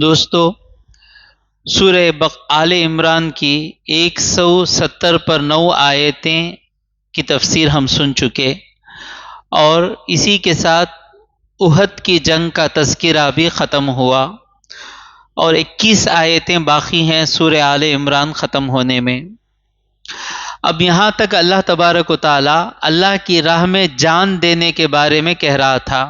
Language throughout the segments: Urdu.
دوستو، سورہ آل عمران کی 170 پر 9 آیتیں کی تفسیر ہم سن چکے، اور اسی کے ساتھ احد کی جنگ کا تذکرہ بھی ختم ہوا، اور 21 آیتیں باقی ہیں سورہ آل عمران ختم ہونے میں۔ اب یہاں تک اللہ تبارک و تعالی اللہ کی راہ میں جان دینے کے بارے میں کہہ رہا تھا۔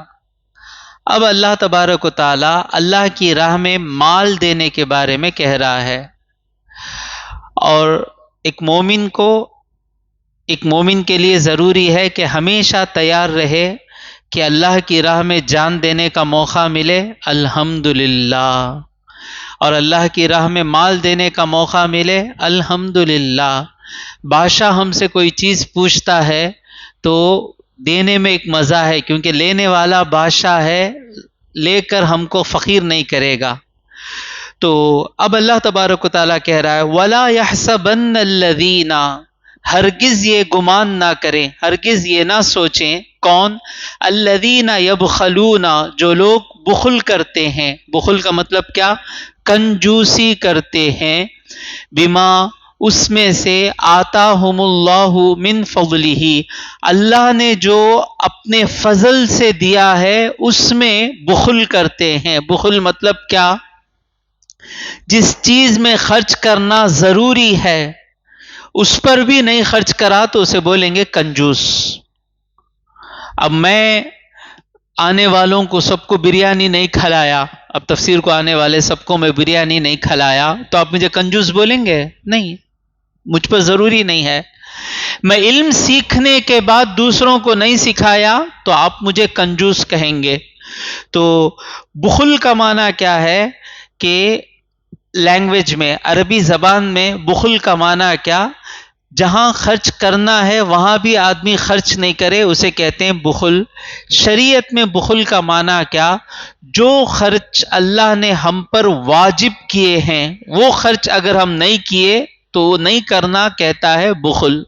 اب اللہ تبارک و تعالی اللہ کی راہ میں مال دینے کے بارے میں کہہ رہا ہے، اور ایک مومن کے لیے ضروری ہے کہ ہمیشہ تیار رہے کہ اللہ کی راہ میں جان دینے کا موقع ملے الحمدللہ، اور اللہ کی راہ میں مال دینے کا موقع ملے الحمدللہ۔ بادشاہ ہم سے کوئی چیز پوچھتا ہے تو دینے میں ایک مزہ ہے، کیونکہ لینے والا بادشاہ ہے، لے کر ہم کو فقیر نہیں کرے گا۔ تو اب اللہ تبارک و تعالیٰ کہہ رہا ہے وَلَا يَحْسَبَنَّ الَّذِينَ، ہرگز یہ گمان نہ کریں، ہرگز یہ نہ سوچیں، کون؟ الَّذِينَ يَبْخَلُونَ، جو لوگ بخل کرتے ہیں۔ بخل کا مطلب کیا؟ کنجوسی کرتے ہیں، بما، اس میں سے، آتاہم اللہ من فضلہ، اللہ نے جو اپنے فضل سے دیا ہے اس میں بخل کرتے ہیں۔ بخل مطلب کیا؟ جس چیز میں خرچ کرنا ضروری ہے اس پر بھی نہیں خرچ کرا تو اسے بولیں گے کنجوس۔ اب میں آنے والوں کو سب کو بریانی نہیں کھلایا، اب تفسیر کو آنے والے سب کو میں بریانی نہیں کھلایا تو آپ مجھے کنجوس بولیں گے؟ نہیں، مجھ پر ضروری نہیں ہے۔ میں علم سیکھنے کے بعد دوسروں کو نہیں سکھایا تو آپ مجھے کنجوس کہیں گے۔ تو بخل کا معنی کیا ہے کہ لینگویج میں، عربی زبان میں بخل کا معنی کیا؟ جہاں خرچ کرنا ہے وہاں بھی آدمی خرچ نہیں کرے، اسے کہتے ہیں بخل۔ شریعت میں بخل کا معنی کیا؟ جو خرچ اللہ نے ہم پر واجب کیے ہیں وہ خرچ اگر ہم نہیں کیے تو نہیں کرنا کہتا ہے بخل۔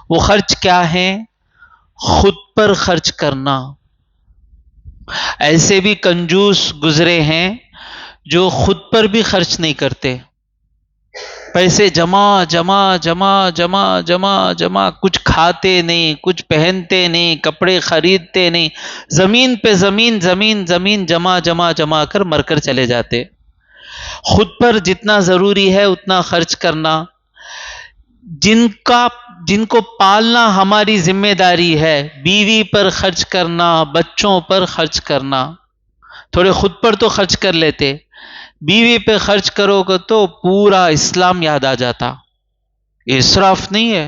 وہ خرچ کیا ہے؟ خود پر خرچ کرنا۔ ایسے بھی کنجوس گزرے ہیں جو خود پر بھی خرچ نہیں کرتے، پیسے جمع جمع جمع جمع جمع جمع، کچھ کھاتے نہیں، کچھ پہنتے نہیں، کپڑے خریدتے نہیں، زمین پہ زمین زمین زمین جمع جمع جمع کر مر کر چلے جاتے۔ خود پر جتنا ضروری ہے اتنا خرچ کرنا۔ جن کو پالنا ہماری ذمہ داری ہے، بیوی پر خرچ کرنا، بچوں پر خرچ کرنا۔ تھوڑے خود پر تو خرچ کر لیتے، بیوی پہ خرچ کرو گے تو پورا اسلام یاد آ جاتا۔ یہ اسراف نہیں ہے؟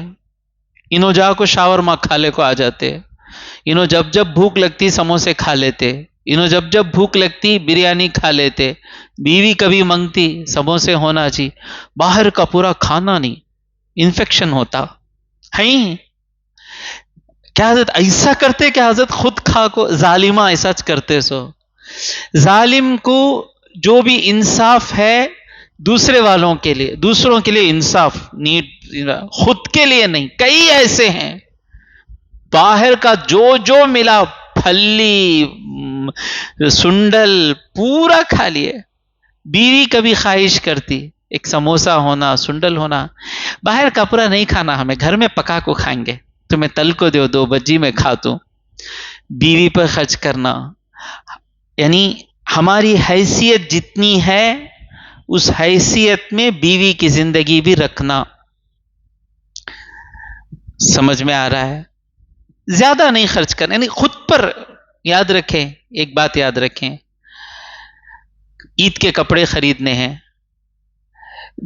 انہوں جا کو شاورما کھالے کو آ جاتے، انہوں جب جب بھوک لگتی سموسے کھا لیتے، انہوں جب جب بھوک لگتی بریانی کھا لیتے، بیوی کبھی منگتی سموسے ہونا چاہیے، باہر کا پورا کھانا نہیں، انفیکشن ہوتا ہے۔ کیا حضرت ایسا کرتے کہ حضرت خود کھا کو ظالمہ ایسا کرتے؟ سو ظالم کو جو بھی انصاف ہے دوسرے والوں کے لیے، دوسروں کے لیے انصاف، خود کے لیے نہیں۔ کئی ایسے ہیں باہر کا جو ملا، پھلی سنڈل پورا کھا لیے۔ بیوی کبھی خواہش کرتی ایک سموسا ہونا، سنڈل ہونا، باہر کا پورا نہیں کھانا، ہمیں گھر میں پکا کو کھائیں گے، تمہیں تل کو دیو 2 بجی میں کھاتوں۔ بیوی پر خرچ کرنا، یعنی ہماری حیثیت جتنی ہے اس حیثیت میں بیوی کی زندگی بھی رکھنا۔ سمجھ میں آ رہا ہے؟ زیادہ نہیں خرچ کرنا، یعنی خود پر۔ یاد رکھیں، ایک بات یاد رکھیں، عید کے کپڑے خریدنے ہیں،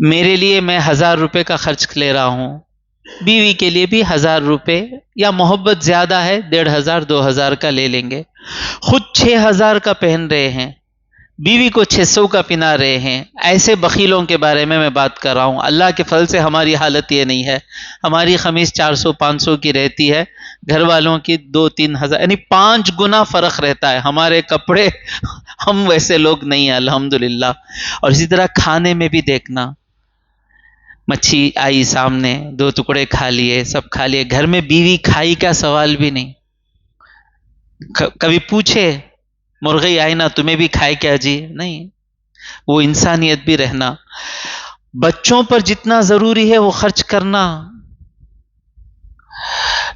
میرے لیے میں 1000 روپے کا خرچ لے رہا ہوں، بیوی کے لیے بھی 1000 روپے، یا محبت زیادہ ہے 1500 2000 کا لے لیں گے۔ خود 6000 کا پہن رہے ہیں، بیوی کو 600 کا پہنا رہے ہیں۔ ایسے بخیلوں کے بارے میں بات کر رہا ہوں۔ اللہ کے فضل سے ہماری حالت یہ نہیں ہے، ہماری قمیص 400 500 کی رہتی ہے، گھر والوں کی 2-3 ہزار، یعنی 5 گنا فرق رہتا ہے ہمارے کپڑے۔ ہم ویسے لوگ نہیں ہیں الحمدللہ۔ اور اسی طرح کھانے میں بھی دیکھنا، مچھی آئی سامنے، 2 ٹکڑے کھا لیے، سب کھا لیے، گھر میں بیوی کھائی کا سوال بھی نہیں۔ کبھی پوچھے مرغی آئی نا تمہیں بھی کھائے کیا جی؟ نہیں۔ وہ انسانیت بھی رہنا. بچوں پر جتنا ضروری ہے وہ خرچ کرنا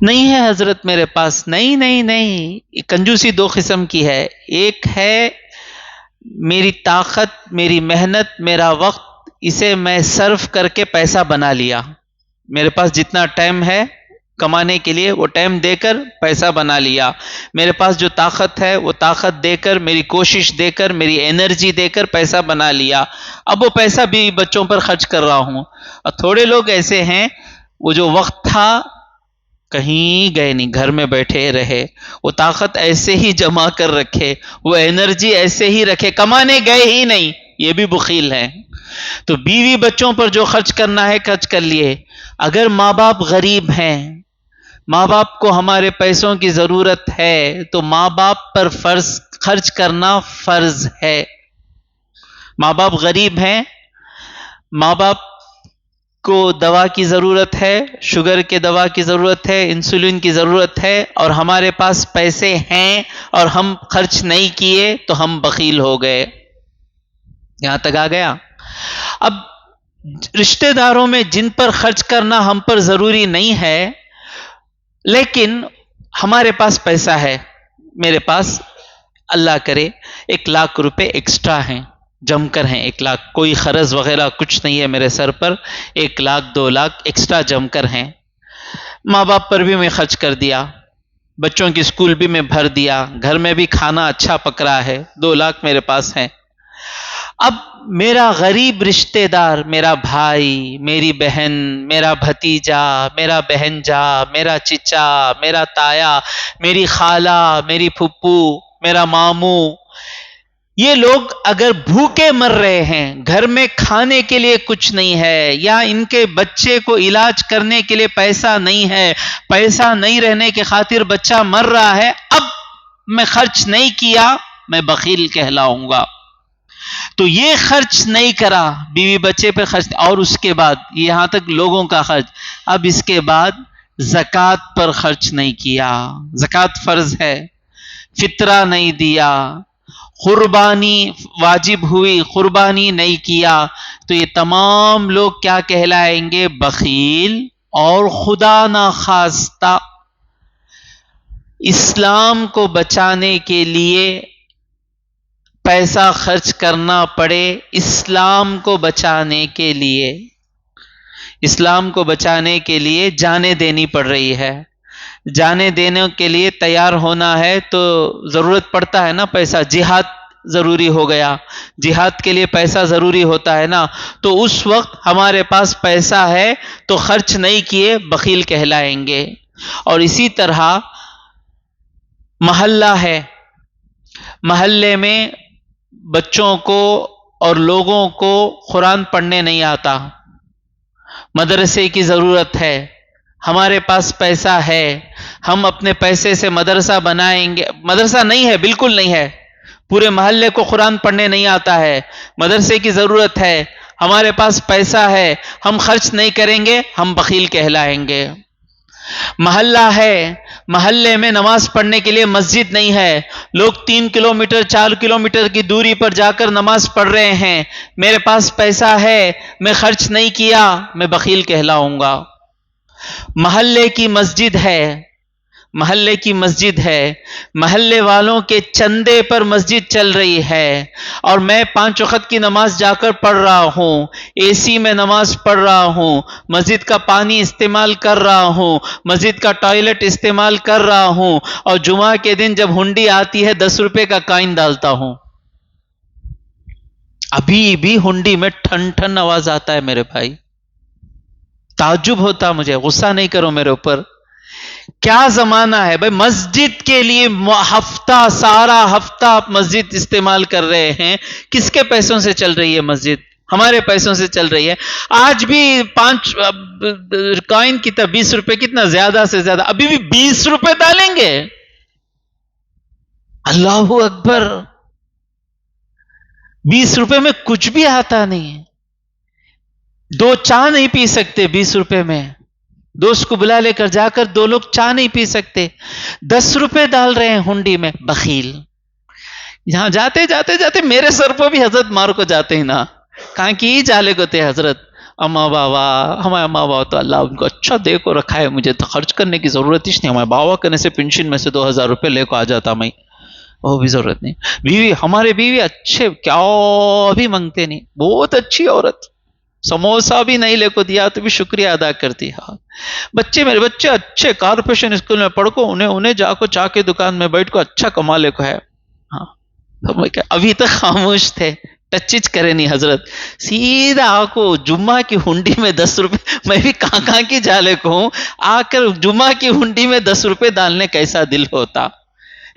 نہیں ہے حضرت میرے پاس. نہیں نہیں نہیں، کنجوسی دو قسم کی ہے. ایک ہے میری طاقت، میری محنت، میرا وقت، اسے میں صرف کر کے پیسہ بنا لیا. میرے پاس جتنا ٹائم ہے کمانے کے لیے وہ ٹائم دے کر پیسہ بنا لیا. میرے پاس جو طاقت ہے وہ طاقت دے کر، میری کوشش دے کر، میری انرجی دے کر پیسہ بنا لیا. اب وہ پیسہ بھی بچوں پر خرچ کر رہا ہوں. اور تھوڑے لوگ ایسے ہیں وہ جو وقت تھا کہیں گئے نہیں، گھر میں بیٹھے رہے، وہ طاقت ایسے ہی جمع کر رکھے، وہ انرجی ایسے ہی رکھے، کمانے گئے ہی نہیں. یہ بھی بخیل ہے. تو بیوی بچوں پر جو خرچ کرنا ہے خرچ کر لیے. اگر ماں باپ غریب ہیں، ماں باپ کو ہمارے پیسوں کی ضرورت ہے، تو ماں باپ پر خرچ کرنا فرض ہے. ماں باپ غریب ہیں، ماں باپ کو دوا کی ضرورت ہے، شوگر کے دوا کی ضرورت ہے، انسولین کی ضرورت ہے، اور ہمارے پاس پیسے ہیں اور ہم خرچ نہیں کیے تو ہم بخیل ہو گئے. یہاں تک آ گیا. اب رشتہ داروں میں جن پر خرچ کرنا ہم پر ضروری نہیں ہے، لیکن ہمارے پاس پیسہ ہے، میرے پاس اللہ کرے 1,00,000 روپے ایکسٹرا ہیں، جم کر ہیں 1,00,000، کوئی قرض وغیرہ کچھ نہیں ہے میرے سر پر، 1,00,000 2,00,000 ایکسٹرا جم کر ہیں. ماں باپ پر بھی میں خرچ کر دیا، بچوں کی اسکول بھی میں بھر دیا، گھر میں بھی کھانا اچھا پک رہا ہے، 2,00,000 میرے پاس ہیں. اب میرا غریب رشتہ دار، میرا بھائی، میری بہن، میرا بھتیجا، میرا بہنجا، میرا چچا، میرا تایا، میری خالہ، میری پھپھو، میرا ماموں، یہ لوگ اگر بھوکے مر رہے ہیں، گھر میں کھانے کے لیے کچھ نہیں ہے، یا ان کے بچے کو علاج کرنے کے لیے پیسہ نہیں ہے، پیسہ نہیں رہنے کے خاطر بچہ مر رہا ہے، اب میں خرچ نہیں کیا، میں بخیل کہلاؤں گا. تو یہ خرچ نہیں کرا، بیوی بچے پہ خرچ، اور اس کے بعد یہاں تک لوگوں کا خرچ. اب اس کے بعد زکوٰۃ پر خرچ نہیں کیا، زکوٰۃ فرض ہے، فطرہ نہیں دیا، قربانی واجب ہوئی، قربانی نہیں کیا، تو یہ تمام لوگ کیا کہلائیں گے؟ بخیل. اور خدا نخواستہ اسلام کو بچانے کے لیے پیسہ خرچ کرنا پڑے، اسلام کو بچانے کے لیے، اسلام کو بچانے کے لیے جانیں دینی پڑ رہی ہے. جانیں دینے کے لیے تیار ہونا ہے تو ضرورت پڑتا ہے نا پیسہ. جہاد ضروری ہو گیا، جہاد کے لیے پیسہ ضروری ہوتا ہے نا، تو اس وقت ہمارے پاس پیسہ ہے تو خرچ نہیں کیے، بخیل کہلائیں گے. اور اسی طرح محلہ ہے، محلے میں بچوں کو اور لوگوں کو قرآن پڑھنے نہیں آتا، مدرسے کی ضرورت ہے، ہمارے پاس پیسہ ہے، ہم اپنے پیسے سے مدرسہ بنائیں گے. مدرسہ نہیں ہے، بالکل نہیں ہے، پورے محلے کو قرآن پڑھنے نہیں آتا ہے، مدرسے کی ضرورت ہے، ہمارے پاس پیسہ ہے، ہم خرچ نہیں کریں گے، ہم بخیل کہلائیں گے. محلہ ہے، محلے میں نماز پڑھنے کے لیے مسجد نہیں ہے، لوگ 3 کلومیٹر 4 کلومیٹر کی دوری پر جا کر نماز پڑھ رہے ہیں، میرے پاس پیسہ ہے، میں خرچ نہیں کیا، میں بخیل کہلاؤں گا. محلے کی مسجد ہے، محلے کی مسجد ہے، محلے والوں کے چندے پر مسجد چل رہی ہے، اور میں 5 وقت کی نماز جا کر پڑھ رہا ہوں، اے سی میں نماز پڑھ رہا ہوں، مسجد کا پانی استعمال کر رہا ہوں، مسجد کا ٹوائلٹ استعمال کر رہا ہوں، اور جمعہ کے دن جب ہنڈی آتی ہے 10 روپے کا کائن ڈالتا ہوں. ابھی بھی ہنڈی میں ٹھن ٹھن آواز آتا ہے میرے بھائی، تعجب ہوتا مجھے. غصہ نہیں کرو میرے اوپر، کیا زمانہ ہے بھائی. مسجد کے لیے ہفتہ، سارا ہفتہ آپ مسجد استعمال کر رہے ہیں، کس کے پیسوں سے چل رہی ہے مسجد؟ ہمارے پیسوں سے چل رہی ہے. آج بھی 5 کائن کی طرح 20 روپے، کتنا زیادہ سے زیادہ، ابھی بھی 20 روپے ڈالیں گے. اللہ اکبر، 20 روپے میں کچھ بھی آتا نہیں ہے. 2 چائے نہیں پی سکتے 20 روپے میں، دوست کو بلا لے کر جا کر 2 لوگ چائے نہیں پی سکتے. 10 روپے ڈال رہے ہیں ہنڈی میں، بخیل. یہاں جاتے جاتے جاتے میرے سر پر بھی حضرت مار کو جاتے ہی نا. کہاں کی جالے کو تھے حضرت. اما بابا, ہمارے اما بابا تو اللہ ان کو اچھا دے کو رکھا ہے, مجھے تو خرچ کرنے کی ضرورت ہی نہیں. ہمارے بابا کرنے سے پینشن میں سے 2000 روپے لے کو آ جاتا میں, وہ بھی ضرورت نہیں. بیوی, ہمارے بیوی اچھے, کیا بھی مانگتے نہیں, بہت اچھی عورت, سموسا بھی نہیں لے کو دیا تو بھی شکریہ ادا کرتی. ہاں بچے, میرے بچے اچھے کارپوریشن اسکول میں پڑھ کو, انہیں جا کو چاہ کے دکان میں بیٹھ کو اچھا کما لے کو ہے. ہاں ابھی تک خاموش تھے, ٹچ کرے نہیں حضرت. سیدھا آ کو جمعہ کی ہنڈی میں 10 روپے, میں بھی کہاں کی جالے کو ہوں, آ کر جمعہ کی ہنڈی میں 10 روپے ڈالنے کیسا دل ہوتا.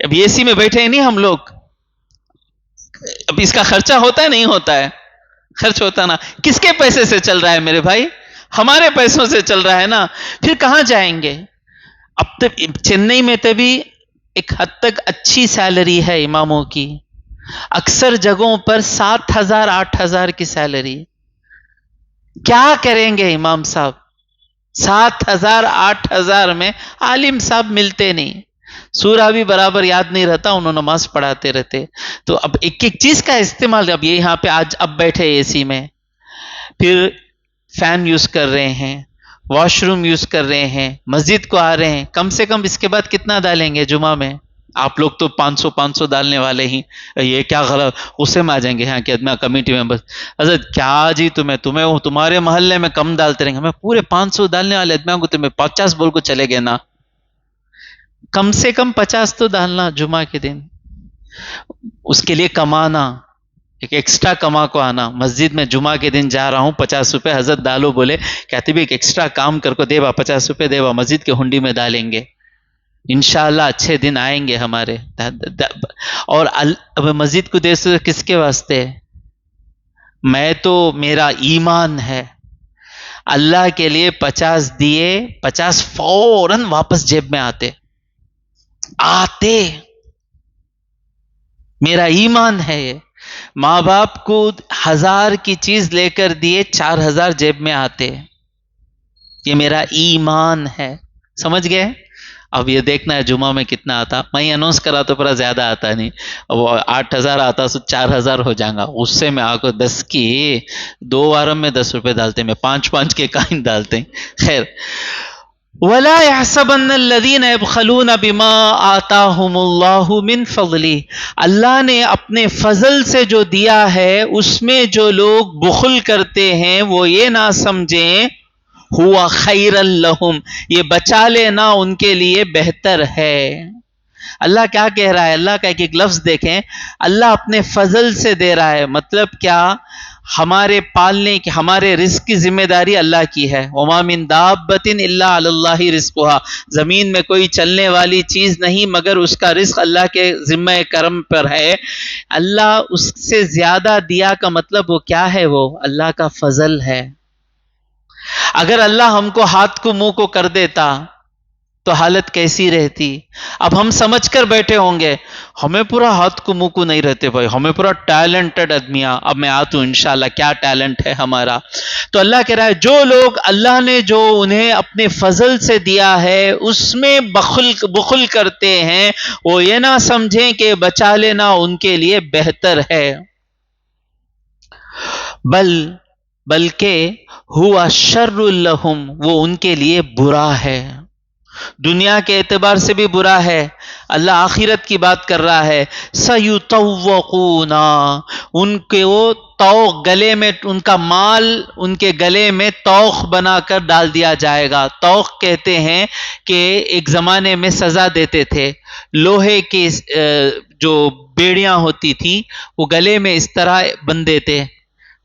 اب اے سی میں بیٹھے ہیں نہیں ہم لوگ, اب اس کا خرچہ ہوتا ہے نہیں ہوتا ہے, خرچ ہوتا نا. کس کے پیسے سے چل رہا ہے میرے بھائی؟ ہمارے پیسوں سے چل رہا ہے نا. پھر کہاں جائیں گے؟ اب تک چنئی میں تو بھی ایک حد تک اچھی سیلری ہے اماموں کی, اکثر جگہوں پر 7,000 8,000 کی سیلری. کیا کریں گے امام صاحب؟ 7,000 8,000 میں عالم صاحب ملتے نہیں, سورہ بھی برابر یاد نہیں رہتا, انہوں نماز پڑھاتے رہتے. تو اب ایک ایک چیز کا استعمال, اب یہ یہاں پہ آج اب بیٹھے اے سی میں, پھر فین یوز کر رہے ہیں, واش روم یوز کر رہے ہیں, مسجد کو آ رہے ہیں, کم سے کم اس کے بعد کتنا ڈالیں گے جمعہ میں؟ آپ لوگ تو 500 ڈالنے والے ہی, یہ کیا غلط, غصے میں آ جائیں گے. ہاں کہ میں کمیٹی میں بس حضرت کیا جی تمہیں تمہارے محلے میں کم ڈالتے رہیں گے, ہمیں پورے 500 ڈالنے والے ادمیوں کو تمہیں 50 بول کو چلے گئے نا. کم سے کم 50 تو ڈالنا جمعہ کے دن, اس کے لیے کمانا, ایک ایکسٹرا کما کو آنا. مسجد میں جمعہ کے دن جا رہا ہوں 50 روپے حضرت ڈالو بولے, کہتے بھی ایک ایکسٹرا کام کر کو دیوا 50 روپے دیوا, مسجد کے ہنڈی میں ڈالیں گے, انشاءاللہ اچھے دن آئیں گے ہمارے. اور اب مسجد کو دے سو کس کے واسطے؟ میں تو, میرا ایمان ہے, اللہ کے لیے 50 دیے, 50 فوراً واپس جیب میں آتے. میرا ایمان ہے یہ. ماں باپ کو 1000 کی چیز لے کر دیے, 4000 جیب میں آتے. یہ میرا ایمان ہے, سمجھ گئے؟ اب یہ دیکھنا ہے جمعہ میں کتنا آتا. میں اناؤنس کرا تو پورا زیادہ آتا نہیں, وہ 8000 آتا تو 4000 ہو جائیں گا. غصے میں آ کو 10 کی 2 وارم میں 10 روپے ڈالتے, میں 5 کے کائن ڈالتے. خیر, وَلَا يَحْسَبَنَّ الَّذِينَ يَبْخَلُونَ بِمَا آتَاهُمُ اللَّهُ مِنْ فَضْلِهِ, اللہ نے اپنے فضل سے جو دیا ہے اس میں جو لوگ بخل کرتے ہیں وہ یہ نہ سمجھیں ہوا خیر لہم, یہ بچا لینا ان کے لیے بہتر ہے. اللہ کیا کہہ رہا ہے؟ اللہ کا ایک لفظ دیکھیں, اللہ اپنے فضل سے دے رہا ہے. مطلب کیا؟ ہمارے پالنے کی, ہمارے رزق کی ذمہ داری اللہ کی ہے. وما من دابۃ الا علی اللہ رزقها, زمین میں کوئی چلنے والی چیز نہیں مگر اس کا رزق اللہ کے ذمہ کرم پر ہے. اللہ اس سے زیادہ دیا کا مطلب وہ کیا ہے؟ وہ اللہ کا فضل ہے. اگر اللہ ہم کو ہاتھ کو منہ کو کر دیتا تو حالت کیسی رہتی؟ اب ہم سمجھ کر بیٹھے ہوں گے ہمیں پورا ہاتھ کو منہ کو نہیں رہتے بھائی, ہمیں پورا ٹیلنٹڈ آدمیاں. اب میں آتا ہوں انشاءاللہ کیا ٹیلنٹ ہے ہمارا. تو اللہ کہہ رہا ہے جو لوگ اللہ نے جو انہیں اپنے فضل سے دیا ہے اس میں بخل کرتے ہیں, وہ یہ نہ سمجھیں کہ بچا لینا ان کے لیے بہتر ہے. بلکہ ہوا شر لہم, وہ ان کے لیے برا ہے. دنیا کے اعتبار سے بھی برا ہے. اللہ آخرت کی بات کر رہا ہے. سَيُطَوَّقُونَ, ان کے وہ توق گلے میں, ان کا مال ان کے گلے میں توق بنا کر ڈال دیا جائے گا. توق کہتے ہیں کہ ایک زمانے میں سزا دیتے تھے, لوہے کی جو بیڑیاں ہوتی تھی وہ گلے میں اس طرح بند دیتے,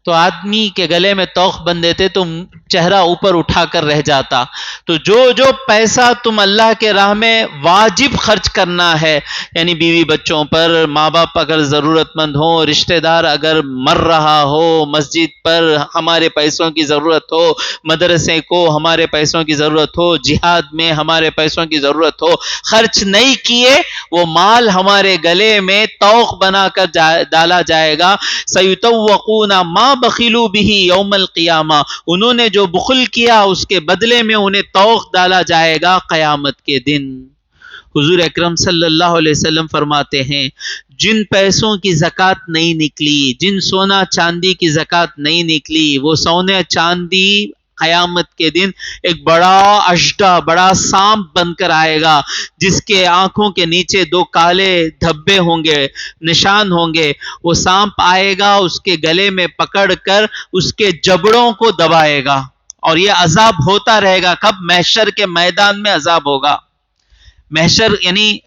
تو آدمی کے گلے میں توق بند دیتے تو چہرہ اوپر اٹھا کر رہ جاتا. تو جو پیسہ تم اللہ کے راہ میں واجب خرچ کرنا ہے, یعنی بیوی بچوں پر, ماں باپ اگر ضرورت مند ہو, رشتہ دار اگر مر رہا ہو, مسجد پر ہمارے پیسوں کی ضرورت ہو, مدرسے کو ہمارے پیسوں کی ضرورت ہو, جہاد میں ہمارے پیسوں کی ضرورت ہو, خرچ نہیں کیے وہ مال ہمارے گلے میں توق بنا کر ڈالا جائے گا. سیطوقون ما بخلوا به یوم القیامہ, انہوں نے جو بخل کیا اس کے بدلے میں انہیں توق ڈالا جائے گا قیامت کے دن. حضور اکرم صلی اللہ علیہ وسلم فرماتے ہیں جن پیسوں کی زکوٰۃ نہیں نکلی، جن سونا چاندی کی زکوٰۃ نہیں نکلی، وہ سونے چاندی قیامت کے دن ایک بڑا اژدہا، بڑا سانپ بن کر آئے گا، جس کے آنکھوں کے نیچے دو کالے دھبے ہوں گے، نشان ہوں گے۔ وہ سانپ آئے گا، اس کے گلے میں پکڑ کر اس کے جبڑوں کو دبائے گا، اور یہ عذاب ہوتا رہے گا۔ کب؟ محشر کے میدان میں عذاب ہوگا۔ محشر یعنی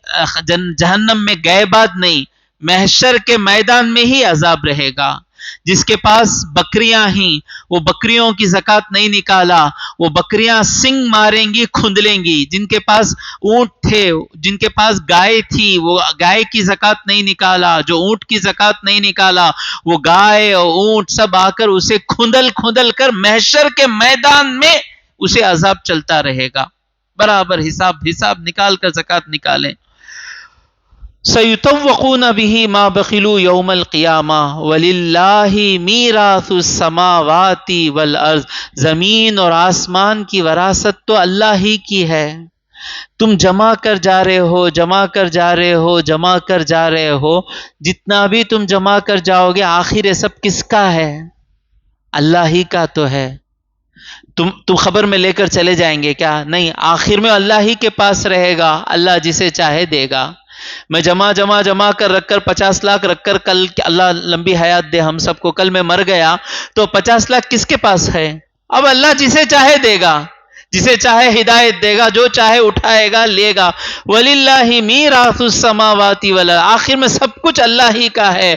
جہنم میں گئے بعد نہیں، محشر کے میدان میں ہی عذاب رہے گا۔ جس کے پاس بکریاں ہیں، وہ بکریوں کی زکوٰۃ نہیں نکالا، وہ بکریاں سنگ ماریں گی، کھندلیں گی۔ جن کے پاس اونٹ تھے، جن کے پاس گائے تھی، وہ گائے کی زکوٰۃ نہیں نکالا، جو اونٹ کی زکوٰۃ نہیں نکالا، وہ گائے اور اونٹ سب آ کر اسے کھندل کر محشر کے میدان میں اسے عذاب چلتا رہے گا۔ برابر حساب نکال کر زکوٰۃ نکالیں۔ سَيُطَوَّقُونَ بِهِ مَا بَخِلُوا يَوْمَ الْقِيَامَةِ وَلِلَّهِ مِيرَاثُ السَّمَاوَاتِ وَالْأَرْضِ۔ زمین اور آسمان کی وراثت تو اللہ ہی کی ہے۔ تم جمع کر جا رہے ہو، جتنا بھی تم جمع کر جاؤ گے، آخر یہ سب کس کا ہے؟ اللہ ہی کا تو ہے۔ تم خبر میں لے کر چلے جائیں گے کیا؟ نہیں، آخر میں اللہ ہی کے پاس رہے گا، اللہ جسے چاہے دے گا۔ میں جمع کر رکھ کر 50 لاکھ رکھ کر، کل اللہ لمبی حیات دے ہم سب کو، کل میں مر گیا تو 50 لاکھ کس کے پاس ہے؟ اب اللہ جسے چاہے دے گا، جسے چاہے ہدایت دے گا، جو چاہے اٹھائے گا، لے گا۔ وَلِلَّهِ مِيرَاثُ السَّمَاوَاتِ وَالْأَرْضِ، آخر میں سب کچھ اللہ ہی کا ہے۔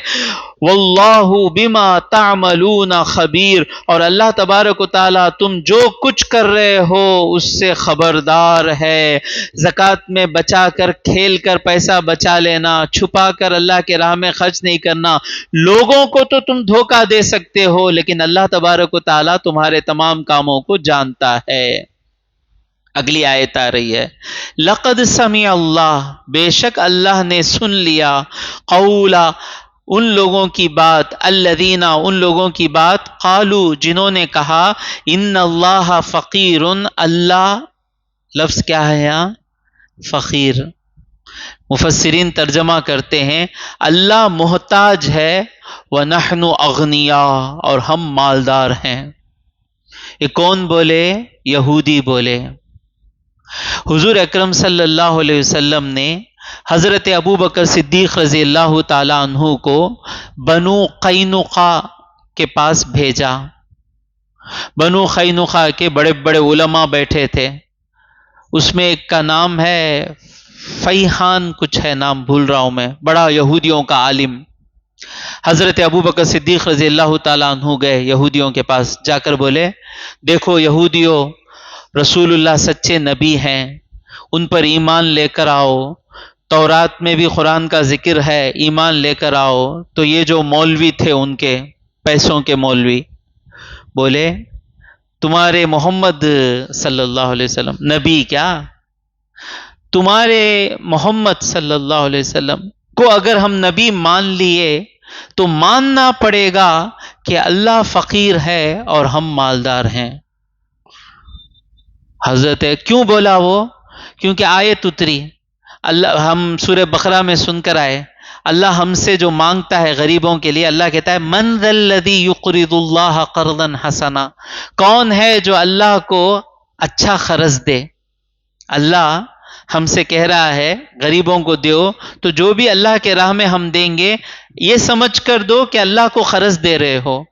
وَاللَّهُ بِمَا تَعْمَلُونَ خَبِيرٌ، اور اللہ تبارک و تعالیٰ تم جو کچھ کر رہے ہو اس سے خبردار ہے۔ زکوٰۃ میں بچا کر، کھیل کر پیسہ بچا لینا، چھپا کر اللہ کے راہ میں خرچ نہیں کرنا، لوگوں کو تو تم دھوکہ دے سکتے ہو، لیکن اللہ تبارک و تعالیٰ تمہارے تمام کاموں کو جانتا ہے۔ اگلی آیت آ رہی ہے، لَقَدْ سَمِعَ اللَّهُ، بے شک اللہ نے سن لیا، قَوْلَ، ان لوگوں کی بات، الذین، ان لوگوں کی بات، قالوا، جنہوں نے کہا، ان اللہ فقیر، اللہ لفظ کیا ہے یہاں؟ فقیر۔ مفسرین ترجمہ کرتے ہیں اللہ محتاج ہے، وَنَحْنُ أَغْنِيَاءُ، اور ہم مالدار ہیں۔ یہ کون بولے؟ یہودی بولے۔ حضور اکرم صلی اللہ علیہ وسلم نے حضرت ابو بکر صدیق رضی اللہ تعالیٰ عنہ کو بنو قینقاع کے پاس بھیجا۔ بنو قینقاع کے بڑے بڑے علماء بیٹھے تھے، اس میں ایک کا نام ہے فیحان، کچھ ہے نام بھول رہا ہوں میں، بڑا یہودیوں کا عالم۔ حضرت ابو بکر صدیق رضی اللہ تعالیٰ عنہ گئے یہودیوں کے پاس، جا کر بولے، دیکھو یہودیوں، رسول اللہ سچے نبی ہیں، ان پر ایمان لے کر آؤ، تورات میں بھی قرآن کا ذکر ہے، ایمان لے کر آؤ۔ تو یہ جو مولوی تھے ان کے پیسوں کے مولوی بولے، تمہارے محمد صلی اللہ علیہ وسلم نبی کیا؟ تمہارے محمد صلی اللہ علیہ وسلم کو اگر ہم نبی مان لیے تو ماننا پڑے گا کہ اللہ فقیر ہے اور ہم مالدار ہیں۔ حضرت کیوں بولا وہ؟ کیونکہ آیت اتری، اللہ، ہم سورہ بقرہ میں سن کر آئے، اللہ ہم سے جو مانگتا ہے غریبوں کے لیے، اللہ کہتا ہے من ذا الذی یقرض اللہ قرضا حسنا، کون ہے جو اللہ کو اچھا قرض دے؟ اللہ ہم سے کہہ رہا ہے غریبوں کو دیو، تو جو بھی اللہ کے راہ میں ہم دیں گے، یہ سمجھ کر دو کہ اللہ کو قرض دے رہے ہو۔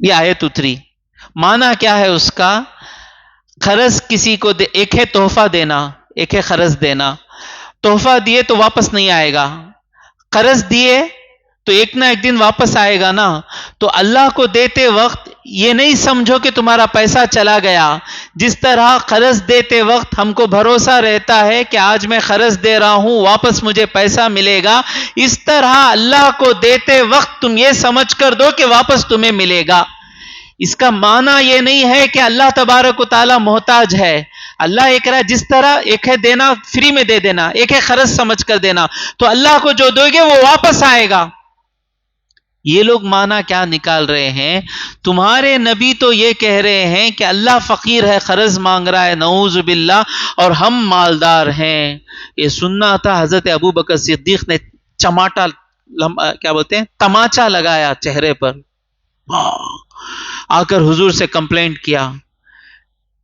یہ آیت اتری، معنی کیا ہے اس کا؟ قرض کسی کو دے، ایک ہے تحفہ دینا، ایک ہے قرض دینا۔ تحفہ دیے تو واپس نہیں آئے گا، قرض دیے تو ایک نہ ایک دن واپس آئے گا نا۔ تو اللہ کو دیتے وقت یہ نہیں سمجھو کہ تمہارا پیسہ چلا گیا، جس طرح قرض دیتے وقت ہم کو بھروسہ رہتا ہے کہ آج میں قرض دے رہا ہوں، واپس مجھے پیسہ ملے گا، اس طرح اللہ کو دیتے وقت تم یہ سمجھ کر دو کہ واپس تمہیں ملے گا۔ اس کا معنی یہ نہیں ہے کہ اللہ تبارک و تعالیٰ محتاج ہے۔ اللہ ایک رہا، جس طرح ایک ہے دینا فری میں دے دینا، ایک ہے قرض سمجھ کر دینا، تو اللہ کو جو دو گے وہ واپس آئے گا۔ یہ لوگ معنی کیا نکال رہے ہیں؟ تمہارے نبی تو یہ کہہ رہے ہیں کہ اللہ فقیر ہے، قرض مانگ رہا ہے، نعوذ باللہ، اور ہم مالدار ہیں۔ یہ سننا تھا، حضرت ابو بکر صدیق نے چماٹا کیا بولتے ہیں، تماچا لگایا چہرے پر، آ کر حضور سے کمپلینٹ کیا،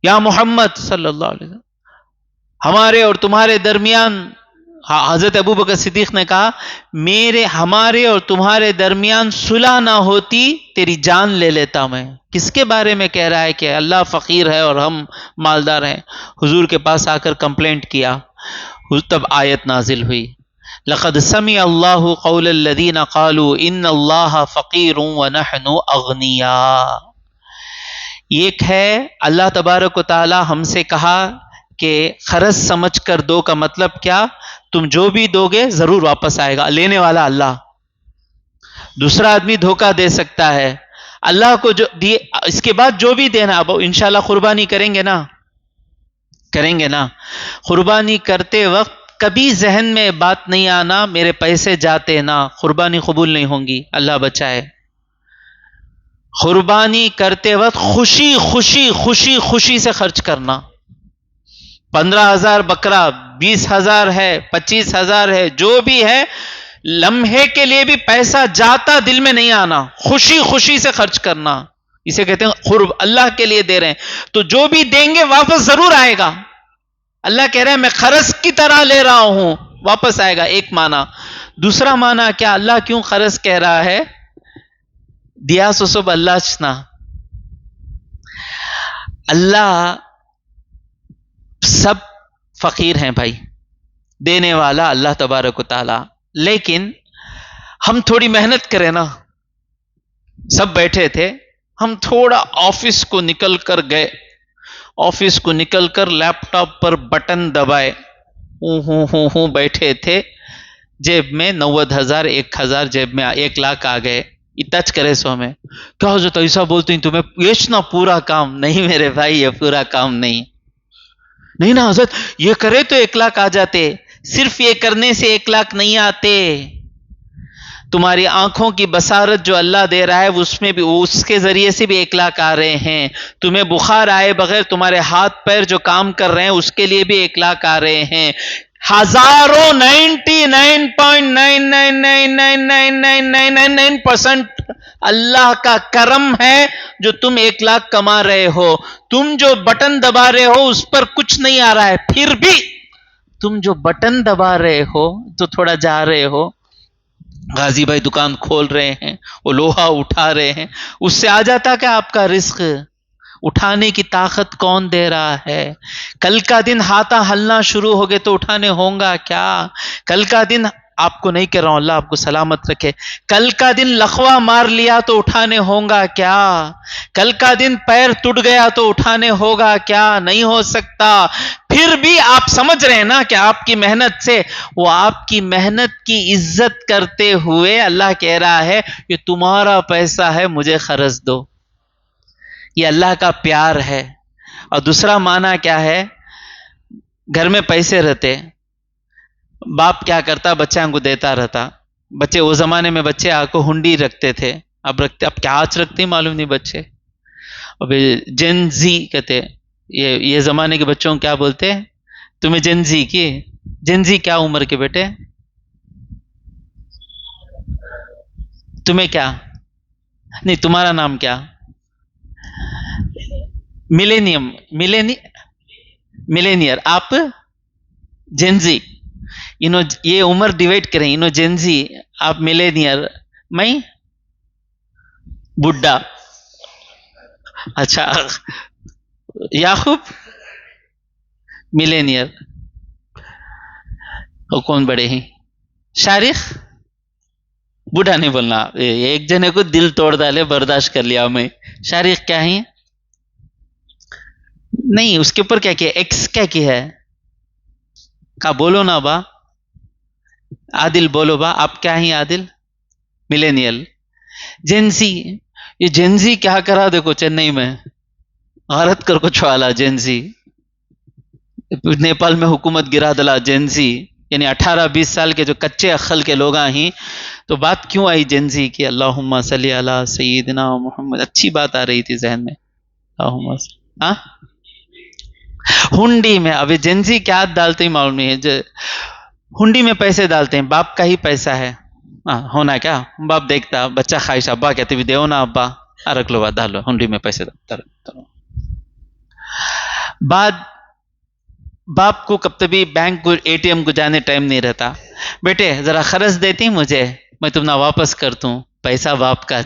یا محمد صلی اللہ علیہ وسلم، ہمارے اور تمہارے درمیان، حضرت ابو بکر صدیق نے کہا ہمارے اور تمہارے درمیان صلح نہ ہوتی تیری جان لے لیتا میں۔ کس کے بارے میں کہہ رہا ہے کہ اللہ فقیر ہے اور ہم مالدار ہیں؟ حضور کے پاس آ کر کمپلینٹ کیا، تب آیت نازل ہوئی، لقد سمع اللہ قول الذین قالوا ان اللہ فقیر ونحن اغنیاء۔ ایک ہے اللہ تبارک و تعالی ہم سے کہا کہ قرض سمجھ کر دو، کا مطلب کیا؟ تم جو بھی دو گے ضرور واپس آئے گا، لینے والا اللہ۔ دوسرا آدمی دھوکہ دے سکتا ہے، اللہ کو جو دیے اس کے بعد جو بھی دینا، اب انشاءاللہ قربانی کریں گے نا، قربانی کرتے وقت کبھی ذہن میں بات نہیں آنا میرے پیسے جاتے نا، قربانی قبول نہیں ہوں گی، اللہ بچائے۔ قربانی کرتے وقت خوشی خوشی خوشی خوشی سے خرچ کرنا، 15,000 بکرا، 20,000 ہے، 25,000 ہے، جو بھی ہے، لمحے کے لیے بھی پیسہ جاتا دل میں نہیں آنا، خوشی خوشی سے خرچ کرنا، اسے کہتے ہیں قرب، اللہ کے لیے دے رہے ہیں تو جو بھی دیں گے واپس ضرور آئے گا۔ اللہ کہہ رہے ہیں میں قرض کی طرح لے رہا ہوں، واپس آئے گا، ایک معنی۔ دوسرا معنی کیا؟ اللہ کیوں قرض کہہ رہا ہے؟ دیا سب اللہ چنا، اللہ سب فقیر ہیں بھائی، دینے والا اللہ تبارک و تعالی، لیکن ہم تھوڑی محنت کریں نا۔ سب بیٹھے تھے، ہم تھوڑا آفس کو نکل کر گئے، آفس کو نکل کر لیپ ٹاپ پر بٹن دبائے، ہوں بیٹھے تھے، جیب میں 90,000، 1,000 جیب میں 1,00,000 آ گئے، ٹچ کرے سو میں، کیا حضرت ایسا بولتے ہیں تمہیں بیچنا پورا کام؟ نہیں میرے بھائی، یہ پورا کام نہیں نا حضرت، یہ کرے تو 1,00,000 آ جاتے، صرف یہ کرنے سے 1,00,000 نہیں آتے، تمہاری آنکھوں کی بصارت جو اللہ دے رہا ہے اس میں بھی، اس کے ذریعے سے بھی 1,00,000 آ رہے ہیں، تمہیں بخار آئے بغیر تمہارے ہاتھ پیر جو کام کر رہے ہیں اس کے لیے بھی 1,00,000 آ رہے ہیں، ہزاروں 99.9999999% اللہ کا کرم ہے جو تم 1,00,000 کما رہے ہو، تم جو بٹن دبا رہے ہو اس پر کچھ نہیں آ رہا ہے، پھر بھی تم جو بٹن دبا رہے ہو تو تھوڑا جا رہے ہو، غازی بھائی دکان کھول رہے ہیں، وہ لوہا اٹھا رہے ہیں، اس سے آ جاتا کیا آپ کا رزق؟ اٹھانے کی طاقت کون دے رہا ہے؟ کل کا دن ہاتھا ہلنا شروع ہو گئے تو اٹھانے ہوں گا کیا؟ کل کا دن، آپ کو نہیں کہہ رہا ہوں، اللہ آپ کو سلامت رکھے، کل کا دن لقوہ مار لیا تو اٹھانے ہوں گا کیا؟ کل کا دن پیر ٹوٹ گیا تو اٹھانے ہوگا کیا؟ نہیں ہو سکتا۔ پھر بھی آپ سمجھ رہے ہیں نا کہ آپ کی محنت سے، وہ آپ کی محنت کی عزت کرتے ہوئے اللہ کہہ رہا ہے کہ تمہارا پیسہ ہے مجھے قرض دو، یہ اللہ کا پیار ہے۔ اور دوسرا معنی کیا ہے؟ گھر میں پیسے رہتے، باپ کیا کرتا؟ بچوں کو دیتا رہتا، بچے وہ زمانے میں بچے آ کو ہنڈی رکھتے تھے، اب کیا آج رکھتے معلوم نہیں بچے، اب جن زی کہتے، یہ زمانے کے بچوں کو کیا بولتے؟ تمہیں جن زی کی، جن زی کیا عمر کے بیٹے؟ تمہیں کیا نہیں، تمہارا نام کیا؟ ملینیم، ملینئر، آپ جنزی، یہ عمر ڈیوائڈ کریں، جنزی، آپ ملینئر، میں بڈھا، اچھا یعقوب ملینئر، وہ کون بڑے ہیں؟ شارخ، بوڑھا نہیں بولنا، ایک جنے کو دل توڑ ڈالے، برداشت کر لیا میں۔ شارخ کیا ہے؟ نہیں، اس کے اوپر کیا کیا؟ ایکس کیا کی ہے؟ کا بولو نا با، عادل بولو با، آپ کیا ہیں عادل؟ ملینیل، جنسی، یہ جنسی کیا کرا دیکھو چنئی میں، غارت کر کو چھوالا جنسی، نیپال میں حکومت گرا دلا جنسی، یعنی 18-20 سال کے جو کچے عقل کے لوگ ہیں، تو بات کیوں آئی جنزی کی اللہم صلی علی سیدنا محمد؟ اچھی بات آ رہی تھی ذہن میں، اللہم ہاں ہنڈی میں. ابھی جنزی کیا ڈالتے ہی معلوم نہیں ہے، ہنڈی میں پیسے ڈالتے ہیں، باپ کا ہی پیسہ ہے. ہونا کیا باپ دیکھتا، بچہ خواہش، ابا کہتے بھی دیو نا ابا، رکھ لو بات، ڈالو ہنڈی میں پیسے ڈالو. بعد باپ کو کب تبھی بینک کو اے ٹی ایم کو جانے ٹائم نہیں رہتا، بیٹے ذرا خرچ دیتی مجھے، میں تم نہ واپس کر دوں، پیسہ باپ کا.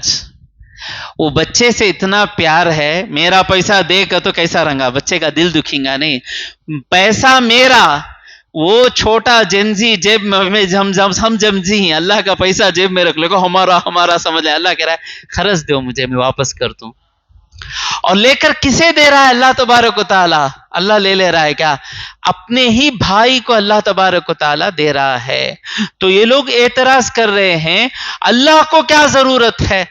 وہ بچے سے اتنا پیار ہے، میرا پیسہ دے گا تو کیسا رنگا، بچے کا دل دکھیں گا نہیں، پیسہ میرا. وہ چھوٹا جنزی جیب میں، ہم جنزی ہیں، اللہ کا پیسہ جیب میں رکھ لے گا، ہمارا سمجھ لے. اللہ کہہ رہا ہے خرچ دو مجھے، میں واپس کر دوں. اور لے کر کسے دے رہا ہے؟ اللہ تبارک و تعالی. اللہ لے رہا ہے کیا؟ اپنے ہی بھائی کو اللہ تبارک و تعالی دے رہا ہے. تو یہ لوگ اعتراض کر رہے ہیں اللہ کو کیا ضرورت ہے.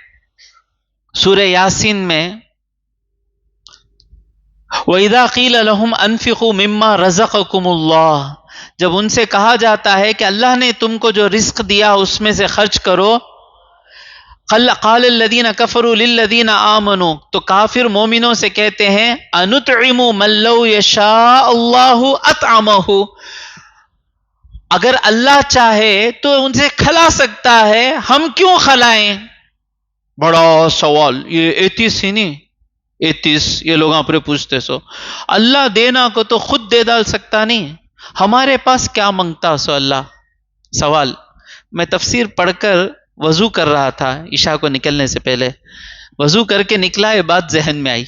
سورہ یاسین میں وَإِذَا قِيلَ لَهُمْ أَنفِقُوا مِمَّا رَزَقَكُمُ اللَّهُ، جب ان سے کہا جاتا ہے کہ اللہ نے تم کو جو رزق دیا اس میں سے خرچ کرو، قال الذين كفروا للذين آمنوا، تو کافر مومنوں سے کہتے ہیں أَنُطْعِمُ مَن لَّوْ يَشَاءُ اللَّهُ أَطْعَمَهُ، اگر اللہ چاہے تو ان سے کھلا سکتا ہے، ہم کیوں کھلائیں؟ بڑا سوال یہ 33 ہی نہیں 33 یہ لوگ اپنے پوچھتے سو. اللہ دینا کو تو خود دے ڈال سکتا نہیں، ہمارے پاس کیا منگتا سو اللہ. سوال میں تفسیر پڑھ کر وضو کر رہا تھا عشاء کو نکلنے سے پہلے، وضو کر کے نکلا، یہ بات ذہن میں آئی،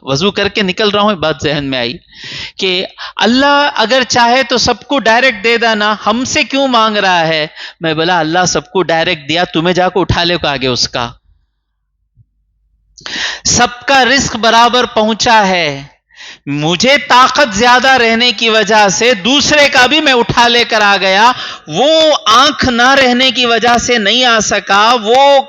وضو کر کے نکل رہا ہوں، یہ بات ذہن میں آئی کہ اللہ اگر چاہے تو سب کو ڈائریکٹ دے دینا، ہم سے کیوں مانگ رہا ہے؟ میں بولا اللہ سب کو ڈائریکٹ دیا، تمہیں جا کو اٹھا لے کو آگے اس کا. سب کا رزق برابر پہنچا ہے، مجھے طاقت زیادہ رہنے کی وجہ سے دوسرے کا بھی میں اٹھا لے کر آ گیا. وہ آنکھ نہ رہنے کی وجہ سے نہیں آ سکا، وہ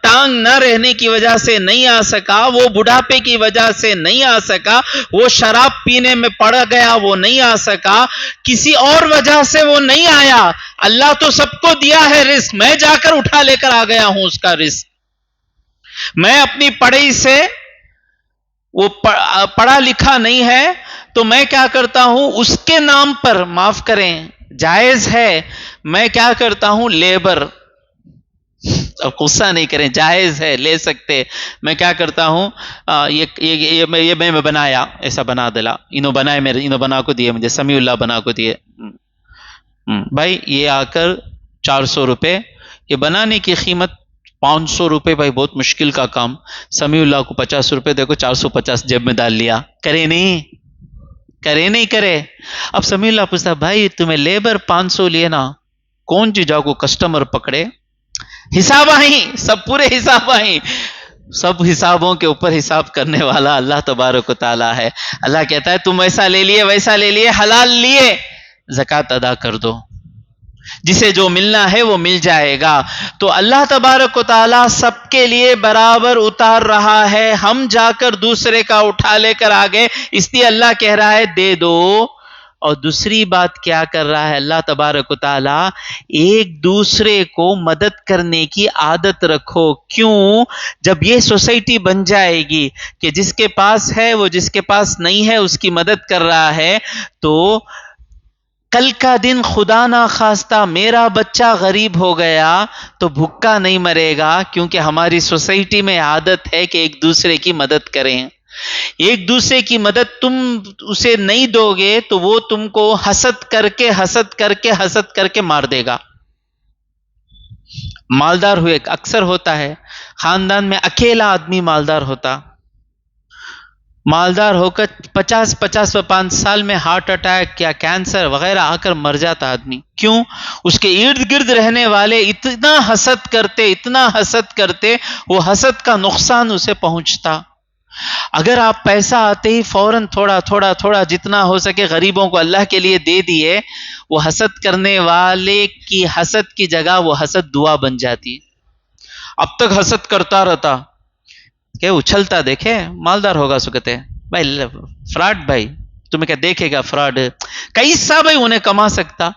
ٹانگ نہ رہنے کی وجہ سے نہیں آ سکا، وہ بڑھاپے کی وجہ سے نہیں آ سکا، وہ شراب پینے میں پڑ گیا وہ نہیں آ سکا، کسی اور وجہ سے وہ نہیں آیا. اللہ تو سب کو دیا ہے رزق، میں جا کر اٹھا لے کر آ گیا ہوں اس کا رزق. میں اپنی پڑھائی سے، وہ پڑھا لکھا نہیں ہے تو میں کیا کرتا ہوں اس کے نام پر، معاف کریں جائز ہے، میں کیا کرتا ہوں لیبر، اب غصہ نہیں کریں، جائز ہے لے سکتے، میں کیا کرتا ہوں یہ میں بنایا، ایسا بنا دلا، انہوں بنائے میرے، انہوں بنا کو دیے مجھے، سمیع اللہ بنا کو دیے، بھائی یہ آ کر 400 روپے، یہ بنانے کی قیمت 500 روپے، بھائی بہت مشکل کا کام، سمیع اللہ کو 50 روپے دیکھو، 450 جیب میں ڈال لیا، کرے نہیں کرے. اب سمیع اللہ پوچھتا بھائی تمہیں لیبر 500 لیے نا، کون سی جا کو کسٹمر پکڑے؟ حساب آئیں، سب پورے حساب آئیں، سب حسابوں کے اوپر حساب کرنے والا اللہ تبارک و تعالی ہے. اللہ کہتا ہے تم ایسا لے لیے ویسا لے لیے، حلال لیے، زکوٰۃ ادا کر دو، جسے جو ملنا ہے وہ مل جائے گا. تو اللہ تبارک و تعالی سب کے لیے برابر اتار رہا ہے، ہم جا کر دوسرے کا اٹھا لے کر آگے، اس لیے اللہ کہہ رہا ہے دے دو. اور دوسری بات کیا کر رہا ہے اللہ تبارک و تعالی؟ ایک دوسرے کو مدد کرنے کی عادت رکھو. کیوں؟ جب یہ سوسائٹی بن جائے گی کہ جس کے پاس ہے وہ جس کے پاس نہیں ہے اس کی مدد کر رہا ہے، تو کل کا دن خدا نہ خواستہ میرا بچہ غریب ہو گیا تو بھوکا نہیں مرے گا، کیونکہ ہماری سوسائٹی میں عادت ہے کہ ایک دوسرے کی مدد کریں. ایک دوسرے کی مدد تم اسے نہیں دو گے تو وہ تم کو حسد کر کے مار دے گا. مالدار ہوئے اکثر ہوتا ہے خاندان میں اکیلا آدمی مالدار ہوتا، مالدار ہو کر 50 سال میں ہارٹ اٹیک یا کینسر وغیرہ آ کر مر جاتا آدمی. کیوں؟ اس کے ارد گرد رہنے والے اتنا حسد کرتے وہ حسد کا نقصان اسے پہنچتا. اگر آپ پیسہ آتے ہی فوراً تھوڑا جتنا ہو سکے غریبوں کو اللہ کے لیے دے دیے، وہ حسد کرنے والے کی حسد کی جگہ وہ حسد دعا بن جاتی. اب تک حسد کرتا رہتا کہ اچھلتا، دیکھے مالدار ہوگا سکتے بھائی، فراڈ بھائی تمہیں کیا دیکھے گا، فراڈ کیسا بھائی انہیں کما سکتا.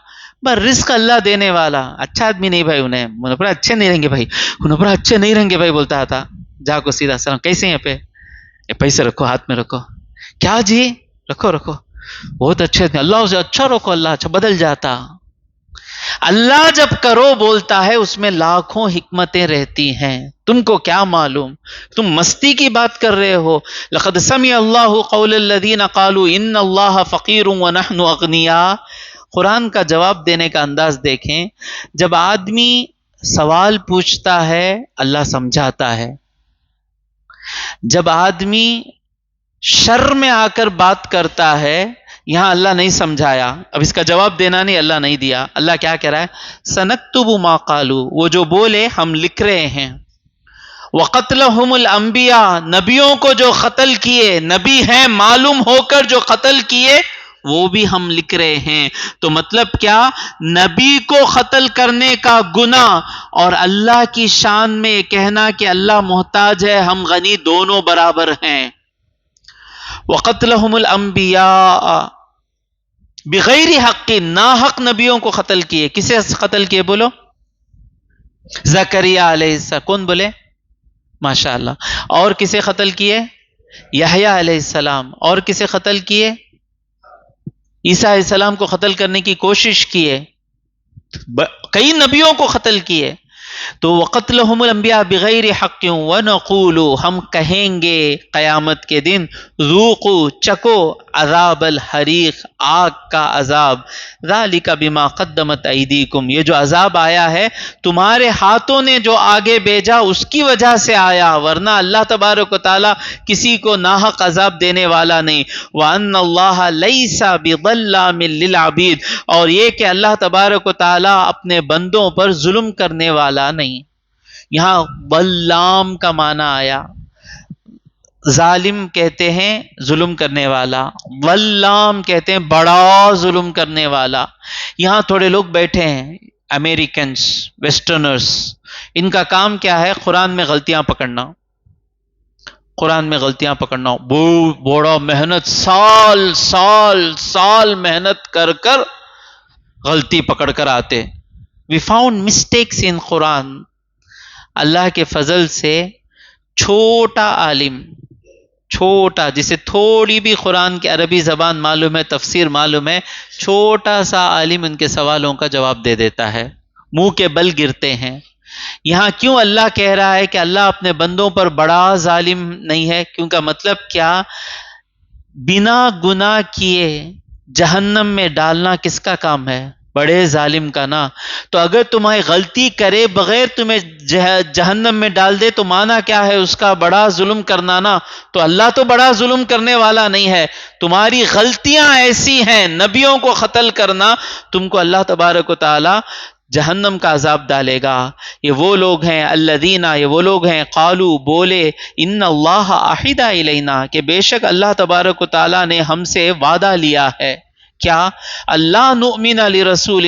بس رزق اللہ دینے والا، اچھا آدمی نہیں بھائی، انہیں پر اچھے نہیں رہیں گے بھائی، انہیں پر اچھے نہیں رہیں گے بھائی بولتا تھا، جا کو سیدھا سلام، کیسے ہیں پہ یہ پیسے رکھو ہاتھ میں رکھو، کیا جی رکھو رکھو، بہت اچھے تھے، اللہ اسے اچھا رکھو، اللہ اچھا بدل جاتا۔ اللہ جب کرو بولتا ہے اس میں لاکھوں حکمتیں رہتی ہیں، تم کو کیا معلوم، تم مستی کی بات کر رہے ہو۔ لقد سمع اللہ قول الذین قالوا ان اللہ فقیر ونحن اغنیاء۔ قرآن کا جواب دینے کا انداز دیکھیں، جب آدمی سوال پوچھتا ہے اللہ سمجھاتا ہے، جب آدمی شر میں آ کر بات کرتا ہے یہاں اللہ نہیں سمجھایا، اب اس کا جواب دینا نہیں، اللہ نہیں دیا، اللہ کیا کہہ رہا ہے، سنکتب ما قالوا، وہ جو بولے ہم لکھ رہے ہیں، وقتلہم الانبیاء، نبیوں کو جو قتل کیے، نبی ہیں معلوم ہو کر جو قتل کیے وہ بھی ہم لکھ رہے ہیں۔ تو مطلب کیا، نبی کو قتل کرنے کا گناہ اور اللہ کی شان میں کہنا کہ اللہ محتاج ہے ہم غنی، دونوں برابر ہیں۔ وقتلہم الانبیاء بغیر حق، ناحق نبیوں کو قتل کیے، کسے قتل کیے بولو، زکریا علیہ السلام، کون بولے، ماشاءاللہ، اور کسے قتل کیے، یحییٰ علیہ السلام، اور کسے قتل کیے، عیسیٰ علیہ السلام کو قتل کرنے کی کوشش کیے، کئی نبیوں کو قتل کیے۔ تو وقتلہم الانبیاء بغیر حق ونقول، ہم کہیں گے قیامت کے دن، ذوقوا، چکو عذاب الحریق، آگ کا عذاب، ذالک بما قدمت ایدیکم، یہ جو عذاب آیا ہے تمہارے ہاتھوں نے جو آگے بھیجا اس کی وجہ سے آیا، ورنہ اللہ تبارک و تعالی کسی کو ناحق عذاب دینے والا نہیں۔ وان اللہ لیس بظلام للعبید، اور یہ کہ اللہ تبارک و تعالی اپنے بندوں پر ظلم کرنے والا نہیں۔ یہاں ظلام کا معنی آیا، ظالم کہتے ہیں ظلم کرنے والا، ظلام کہتے ہیں بڑا ظلم کرنے والا۔ یہاں تھوڑے لوگ بیٹھے ہیں امریکنز، ویسٹرنرز، ان کا کام کیا ہے، قرآن میں غلطیاں پکڑنا، قرآن میں غلطیاں پکڑنا، بڑا محنت، سال سال سال محنت کر کر غلطی پکڑ کر آتے۔ We found mistakes in قرآن۔ اللہ کے فضل سے چھوٹا عالم، چھوٹا، جسے تھوڑی بھی قرآن کی عربی زبان معلوم ہے، تفسیر معلوم ہے، چھوٹا سا عالم ان کے سوالوں کا جواب دے دیتا ہے، منہ کے بل گرتے ہیں۔ یہاں کیوں اللہ کہہ رہا ہے کہ اللہ اپنے بندوں پر بڑا ظالم نہیں ہے، کیونکہ مطلب کیا، بنا گناہ کیے جہنم میں ڈالنا کس کا کام ہے، بڑے ظالم کا نا۔ تو اگر تمہیں غلطی کرے بغیر تمہیں جہنم میں ڈال دے تو معنی کیا ہے اس کا، بڑا ظلم کرنا نا۔ تو اللہ تو بڑا ظلم کرنے والا نہیں ہے، تمہاری غلطیاں ایسی ہیں، نبیوں کو قتل کرنا، تم کو اللہ تبارک و تعالی جہنم کا عذاب ڈالے گا۔ یہ وہ لوگ ہیں الذین، یہ وہ لوگ ہیں قالوا، بولے، ان اللہ عہد الینا، کہ بے شک اللہ تبارک و تعالی نے ہم سے وعدہ لیا ہے، کیا، اللہ نؤمن لرسول،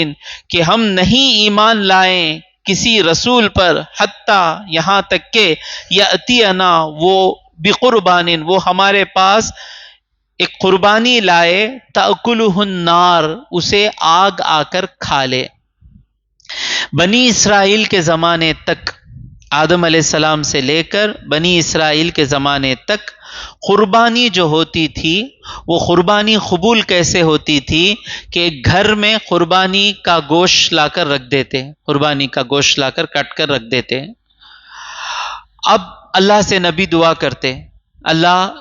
کہ ہم نہیں ایمان لائیں کسی رسول پر، حتیٰ یہاں تک کہ یأتینا، وہ بقربان، وہ ہمارے پاس ایک قربانی لائے، تأکلہ النار، اسے آگ آ کر کھا لے۔ بنی اسرائیل کے زمانے تک، آدم علیہ السلام سے لے کر بنی اسرائیل کے زمانے تک قربانی جو ہوتی تھی وہ قربانی قبول کیسے ہوتی تھی کہ گھر میں قربانی کا گوشت لا کر رکھ دیتے، قربانی کا گوشت لا کر کٹ کر رکھ دیتے۔ اب اللہ سے نبی دعا کرتے، اللہ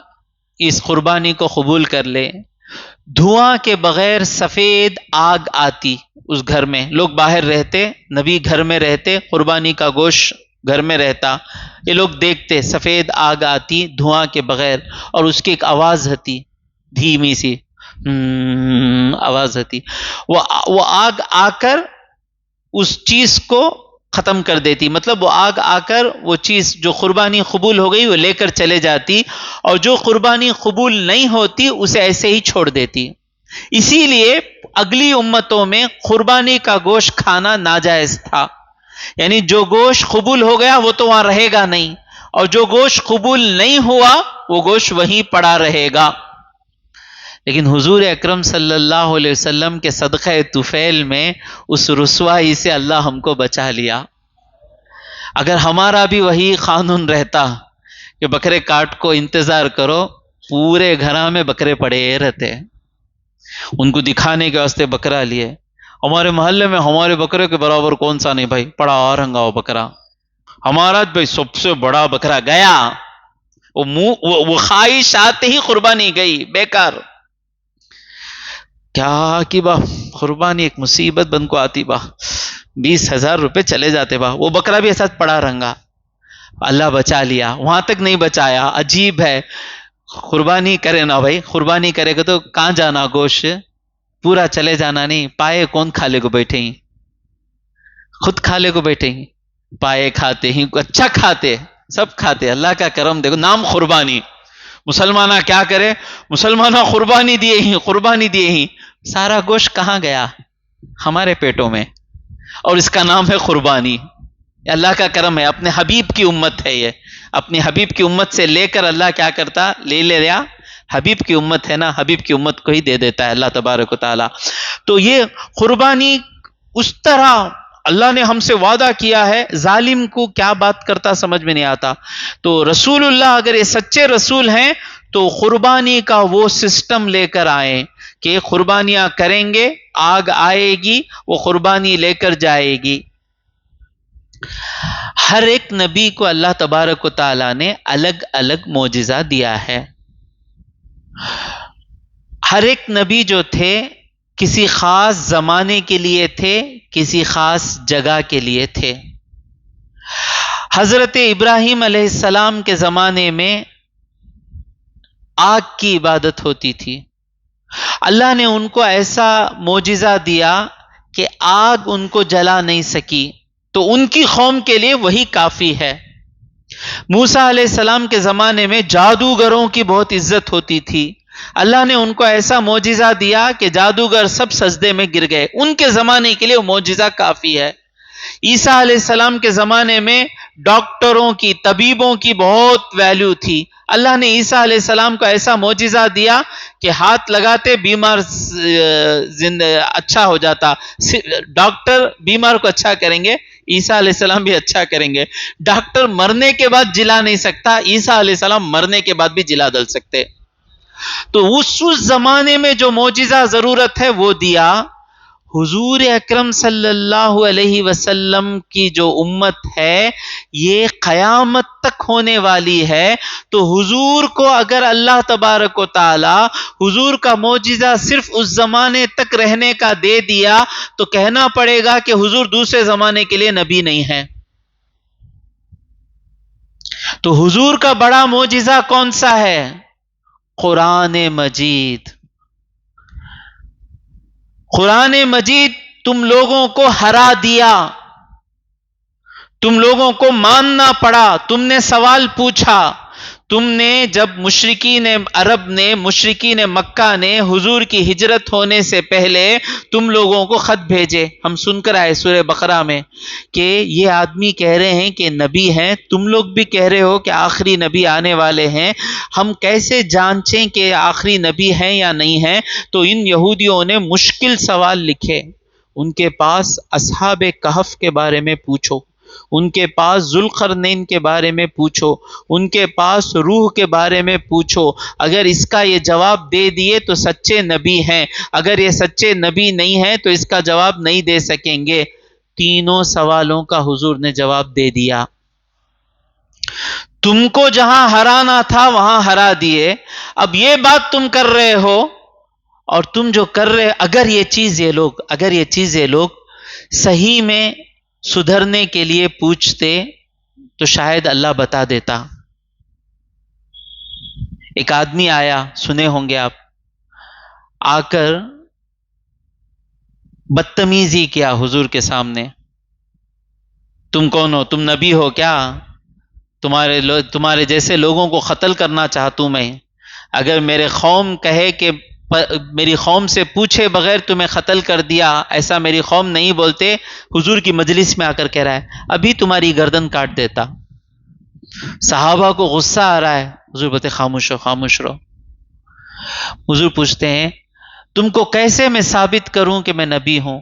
اس قربانی کو قبول کر لے۔ دھواں کے بغیر سفید آگ آتی اس گھر میں، لوگ باہر رہتے، نبی گھر میں رہتے، قربانی کا گوشت گھر میں رہتا، یہ لوگ دیکھتے سفید آگ آتی دھواں کے بغیر، اور اس کی ایک آواز ہوتی دھیمی سی آواز ہوتی، وہ آگ آ کر اس چیز کو ختم کر دیتی، مطلب وہ آگ آ کر وہ چیز جو قربانی قبول ہو گئی وہ لے کر چلے جاتی، اور جو قربانی قبول نہیں ہوتی اسے ایسے ہی چھوڑ دیتی۔ اسی لیے اگلی امتوں میں قربانی کا گوشت کھانا ناجائز تھا، یعنی جو گوشت قبول ہو گیا وہ تو وہاں رہے گا نہیں، اور جو گوشت قبول نہیں ہوا وہ گوشت وہیں پڑا رہے گا۔ لیکن حضور اکرم صلی اللہ علیہ وسلم کے صدقہ طفیل میں اس رسوائی سے اللہ ہم کو بچا لیا۔ اگر ہمارا بھی وہی قانون رہتا کہ بکرے کاٹ کو انتظار کرو، پورے گھر میں بکرے پڑے رہتے، ان کو دکھانے کے واسطے بکرا لیے۔ ہمارے محلے میں ہمارے بکرے کے برابر کون سا نہیں بھائی، بڑا اورنگا وہ بکرا ہمارا بھائی سب سے بڑا بکرا گیا، وہ خواہش آتے ہی قربانی گئی بیکار۔ کیا کی با قربانی ایک مصیبت بن کو آتی با، 20,000 روپے چلے جاتے با، وہ بکرا بھی ایسا پڑا رنگا، اللہ بچا لیا، وہاں تک نہیں بچایا۔ عجیب ہے، قربانی کرے نا بھائی، قربانی کرے گا تو کہاں جانا گوشت، پورا چلے جانا نہیں، پائے کون کھالے کو بیٹھے ہی، خود کھالے کو بیٹھے ہی، پائے کھاتے ہی، اچھا کھاتے، سب کھاتے، اللہ کا کرم دیکھو، نام قربانی۔ مسلمانہ کیا کرے، مسلمانہ قربانی دیے ہی، قربانی دیے ہی، سارا گوشت کہاں گیا، ہمارے پیٹوں میں، اور اس کا نام ہے قربانی۔ اللہ کا کرم ہے، اپنے حبیب کی امت ہے یہ، اپنی حبیب کی امت سے لے کر اللہ کیا کرتا، لے لیا، حبیب کی امت ہے نا، حبیب کی امت کو ہی دے دیتا ہے اللہ تبارک و تعالی۔ تو یہ قربانی اس طرح اللہ نے ہم سے وعدہ کیا ہے، ظالم کو کیا بات کرتا سمجھ میں نہیں آتا۔ تو رسول اللہ اگر یہ سچے رسول ہیں تو قربانی کا وہ سسٹم لے کر آئیں کہ قربانیاں کریں گے، آگ آئے گی، وہ قربانی لے کر جائے گی۔ ہر ایک نبی کو اللہ تبارک و تعالی نے الگ الگ معجزہ دیا ہے۔ ہر ایک نبی جو تھے کسی خاص زمانے کے لیے تھے، کسی خاص جگہ کے لیے تھے۔ حضرت ابراہیم علیہ السلام کے زمانے میں آگ کی عبادت ہوتی تھی، اللہ نے ان کو ایسا معجزہ دیا کہ آگ ان کو جلا نہیں سکی، تو ان کی قوم کے لیے وہی کافی ہے۔ موسیٰ علیہ السلام کے زمانے میں جادوگروں کی بہت عزت ہوتی تھی، اللہ نے ان کو ایسا معجزہ دیا کہ جادوگر سب سجدے میں گر گئے، ان کے زمانے کے لیے وہ معجزہ کافی ہے۔ عیسیٰ علیہ السلام کے زمانے میں ڈاکٹروں کی، طبیبوں کی بہت ویلیو تھی، اللہ نے عیسیٰ علیہ السلام کو ایسا معجزہ دیا کہ ہاتھ لگاتے بیمار اچھا ہو جاتا۔ ڈاکٹر بیمار کو اچھا کریں گے، عیسیٰ علیہ السلام بھی اچھا کریں گے۔ ڈاکٹر مرنے کے بعد جلا نہیں سکتا، عیسیٰ علیہ السلام مرنے کے بعد بھی جلا دل سکتے۔ تو اس زمانے میں جو معجزہ ضرورت ہے وہ دیا۔ حضور اکرم صلی اللہ علیہ وسلم کی جو امت ہے یہ قیامت تک ہونے والی ہے، تو حضور کو اگر اللہ تبارک و تعالی حضور کا معجزہ صرف اس زمانے تک رہنے کا دے دیا تو کہنا پڑے گا کہ حضور دوسرے زمانے کے لیے نبی نہیں ہے۔ تو حضور کا بڑا معجزہ کون سا ہے؟ قرآن مجید۔ قرآن مجید تم لوگوں کو ہرا دیا، تم لوگوں کو ماننا پڑا، تم نے سوال پوچھا، تم نے جب مشرکین عرب نے، مشرکین مکہ نے حضور کی ہجرت ہونے سے پہلے تم لوگوں کو خط بھیجے، ہم سن کر آئے سورہ بقرہ میں کہ یہ آدمی کہہ رہے ہیں کہ نبی ہیں، تم لوگ بھی کہہ رہے ہو کہ آخری نبی آنے والے ہیں، ہم کیسے جانچیں کہ آخری نبی ہیں یا نہیں ہیں؟ تو ان یہودیوں نے مشکل سوال لکھے، ان کے پاس اصحاب کہف کے بارے میں پوچھو، ان کے پاس ذوالقرنین کے بارے میں پوچھو، ان کے پاس روح کے بارے میں پوچھو، اگر اس کا یہ جواب دے دیے تو سچے نبی ہیں، اگر یہ سچے نبی نہیں ہیں تو اس کا جواب نہیں دے سکیں گے۔ تینوں سوالوں کا حضور نے جواب دے دیا۔ تم کو جہاں ہرانا تھا وہاں ہرا دیے، اب یہ بات تم کر رہے ہو، اور تم جو کر رہے، اگر یہ چیز یہ لوگ صحیح میں سدھرنے کے لیے پوچھتے تو شاید اللہ بتا دیتا۔ ایک آدمی آیا، سنے ہوں گے آپ، آ کر بدتمیزی کیا حضور کے سامنے، تم کون ہو؟ تم نبی ہو کیا؟ تمہارے جیسے لوگوں کو قتل کرنا چاہتا ہوں میں، اگر میرے قوم کہے کہ میری قوم سے پوچھے بغیر تمہیں قتل کر دیا، ایسا میری قوم نہیں بولتے، حضور کی مجلس میں آ کر کہہ رہا ہے ابھی تمہاری گردن کاٹ دیتا۔ صحابہ کو غصہ آ رہا ہے، حضور بولتے خاموش رہو، خاموش رہو۔ حضور پوچھتے ہیں تم کو کیسے میں ثابت کروں کہ میں نبی ہوں؟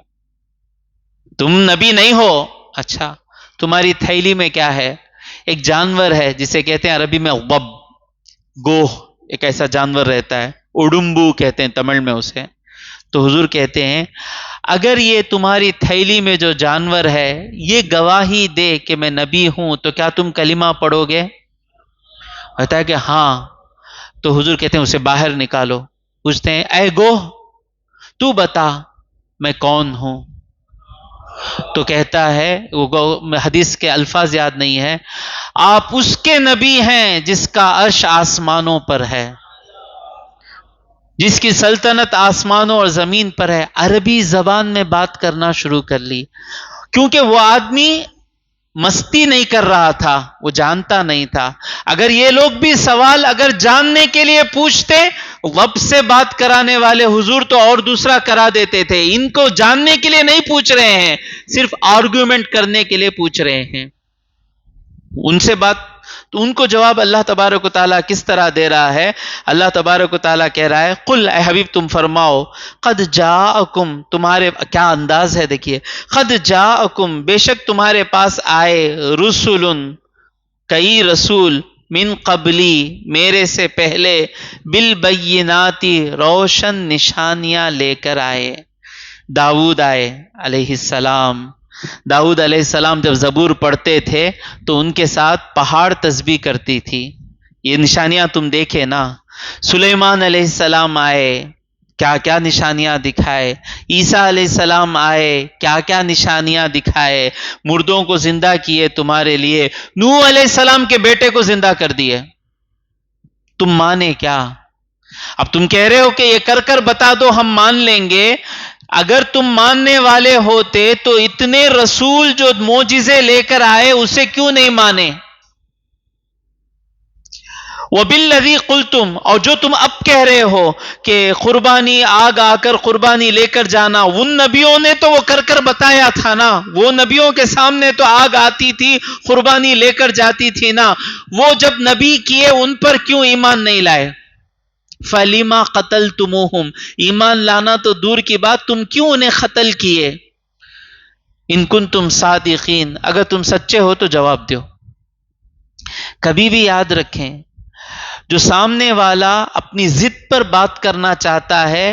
تم نبی نہیں ہو، اچھا تمہاری تھیلی میں کیا ہے؟ ایک جانور ہے جسے کہتے ہیں عربی میں غب، گوہ، ایک ایسا جانور رہتا ہے، اڈمبو کہتے ہیں تمل میں اسے۔ تو حضور کہتے ہیں اگر یہ تمہاری تھیلی میں جو جانور ہے یہ گواہی دے کہ میں نبی ہوں تو کیا تم کلمہ پڑھو گے؟ کہتا ہے کہ ہاں۔ تو حضور کہتے ہیں اسے باہر نکالو، پوچھتے ہیں اے گوہ تو بتا میں کون ہوں؟ تو کہتا ہے، حدیث کے الفاظ یاد نہیں ہے، آپ اس کے نبی ہیں جس کا عرش آسمانوں پر ہے، جس کی سلطنت آسمانوں اور زمین پر ہے۔ عربی زبان میں بات کرنا شروع کر لی، کیونکہ وہ آدمی مستی نہیں کر رہا تھا، وہ جانتا نہیں تھا۔ اگر یہ لوگ بھی سوال اگر جاننے کے لیے پوچھتے، وب سے بات کرانے والے حضور تو اور دوسرا کرا دیتے تھے، ان کو جاننے کے لیے نہیں پوچھ رہے ہیں، صرف آرگومنٹ کرنے کے لیے پوچھ رہے ہیں۔ ان سے بات، تو ان کو جواب اللہ تبارک و تعالیٰ کس طرح دے رہا ہے؟ اللہ تبارک و تعالیٰ کہہ رہا ہے قل، اے حبیب تم فرماؤ، قد جاءکم، تمہارے کیا انداز ہے دیکھیے، قد جاءکم، بے شک تمہارے پاس آئے، رسول، کئی رسول، من قبلی، میرے سے پہلے، بالبینات، روشن نشانیاں لے کر آئے۔ داؤد آئے علیہ السلام، داؤد علیہ السلام جب زبور پڑھتے تھے تو ان کے ساتھ پہاڑ تسبیح کرتی تھی، یہ نشانیاں تم دیکھے نا۔ سلیمان علیہ السلام آئے، کیا کیا نشانیاں دکھائے۔ عیسیٰ علیہ السلام آئے، کیا کیا نشانیاں دکھائے، مردوں کو زندہ کیے تمہارے لیے، نوح علیہ السلام کے بیٹے کو زندہ کر دیے، تم مانے کیا؟ اب تم کہہ رہے ہو کہ یہ کر کر بتا دو ہم مان لیں گے، اگر تم ماننے والے ہوتے تو اتنے رسول جو معجزے لے کر آئے اسے کیوں نہیں مانے؟ وَبِالَّذِي قُلْتُمْ، اور جو تم اب کہہ رہے ہو کہ قربانی آگ آ کر قربانی لے کر جانا، ان نبیوں نے تو وہ کر کر بتایا تھا نا، وہ نبیوں کے سامنے تو آگ آتی تھی، قربانی لے کر جاتی تھی نا، وہ جب نبی کیے ان پر کیوں ایمان نہیں لائے؟ فَلِمَا قَتَلْتُمُوهُمْ، ایمان لانا تو دور کی بات، تم کیوں انہیں قتل کیے؟ ان کنتم صادقین، اگر تم سچے ہو تو جواب دو۔ کبھی بھی یاد رکھیں، جو سامنے والا اپنی ضد پر بات کرنا چاہتا ہے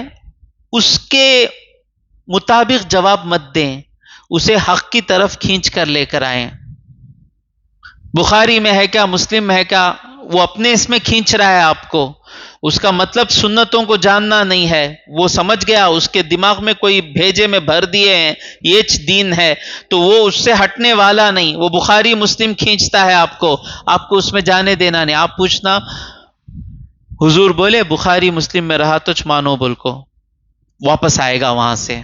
اس کے مطابق جواب مت دیں، اسے حق کی طرف کھینچ کر لے کر آئیں۔ بخاری میں ہے کیا، مسلم میں ہے کیا، وہ اپنے اس میں کھینچ رہا ہے آپ کو، اس کا مطلب سنتوں کو جاننا نہیں ہے، وہ سمجھ گیا، اس کے دماغ میں کوئی بھیجے میں بھر دیے ہیں یہ دین ہے، تو وہ اس سے ہٹنے والا نہیں، وہ بخاری مسلم کھینچتا ہے آپ کو اس میں جانے دینا نہیں۔ آپ پوچھنا حضور بولے بخاری مسلم میں رہا تو مانو بول کو، واپس آئے گا وہاں سے،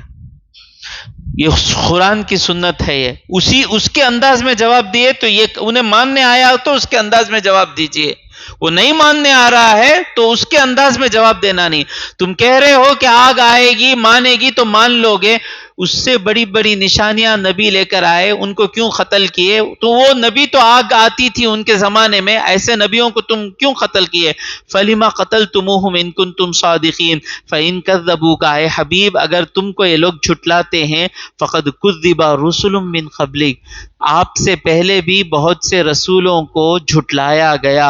یہ قرآن کی سنت ہے، یہ اس کے انداز میں جواب دیے تو یہ انہیں ماننے آیا تو اس کے انداز میں جواب دیجئے، وہ نہیں ماننے آ رہا ہے تو اس کے انداز میں جواب دینا نہیں۔ تم کہہ رہے ہو کہ آگ آئے گی مانے گی تو مان لو گے، اس سے بڑی بڑی نشانیاں نبی لے کر آئے، ان کو کیوں قتل کیے؟ تو وہ نبی تو آگ آتی تھی ان کے زمانے میں، ایسے نبیوں کو تم کیوں قتل کیے؟ فَلِمَا قَتَلْتُمُوهُمْ إِن كُنتُمْ صَادِقِينَ فَإِن كَذَّبُوكَ، اے حبیب اگر تم کو یہ لوگ جھٹلاتے ہیں، فَقَدْ كُذِّبَ رُسُلٌ مِّن قَبْلِكَ، آپ سے پہلے بھی بہت سے رسولوں کو جھٹلایا گیا،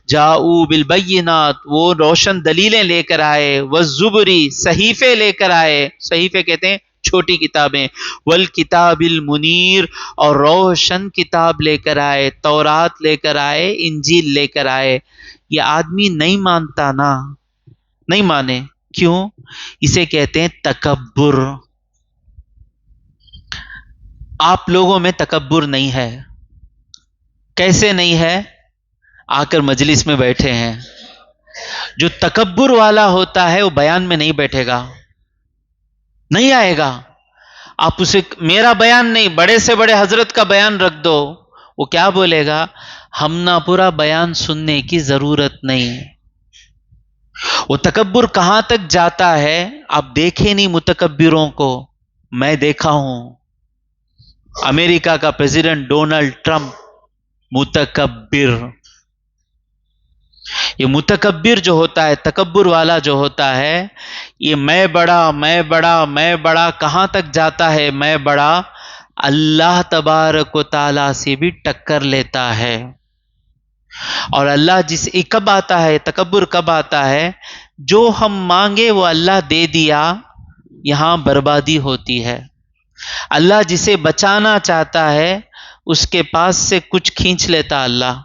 جاؤ بالبینات، وہ روشن دلیلیں لے کر آئے، والزبری، صحیفے لے کر آئے، صحیفے کہتے ہیں چھوٹی کتابیں، والکتاب المنیر، اور روشن کتاب لے کر آئے، تورات لے کر آئے، انجیل لے کر آئے۔ یہ آدمی نہیں مانتا نا، نہیں مانے، کیوں؟ اسے کہتے ہیں تکبر۔ آپ لوگوں میں تکبر نہیں ہے، کیسے نہیں ہے؟ آ کر مجلس میں بیٹھے ہیں، جو تکبر والا ہوتا ہے وہ بیان میں نہیں بیٹھے گا، نہیں آئے گا، آپ اسے میرا بیان نہیں، بڑے سے بڑے حضرت کا بیان رکھ دو، وہ کیا بولے گا؟ ہم نہ پورا بیان سننے کی ضرورت نہیں۔ وہ تکبر کہاں تک جاتا ہے؟ آپ دیکھے نہیں متکبروں کو، میں دیکھا ہوں، امریکہ کا پریزیڈنٹ ڈونلڈ ٹرمپ متکبر، یہ متکبر جو ہوتا ہے، تکبر والا جو ہوتا ہے، یہ میں بڑا میں بڑا میں بڑا کہاں تک جاتا ہے؟ میں بڑا اللہ تبارک و تعالی سے بھی ٹکر لیتا ہے۔ اور اللہ کب آتا ہے تکبر؟ کب آتا ہے؟ جو ہم مانگے وہ اللہ دے دیا، یہاں بربادی ہوتی ہے۔ اللہ جسے بچانا چاہتا ہے اس کے پاس سے کچھ کھینچ لیتا اللہ،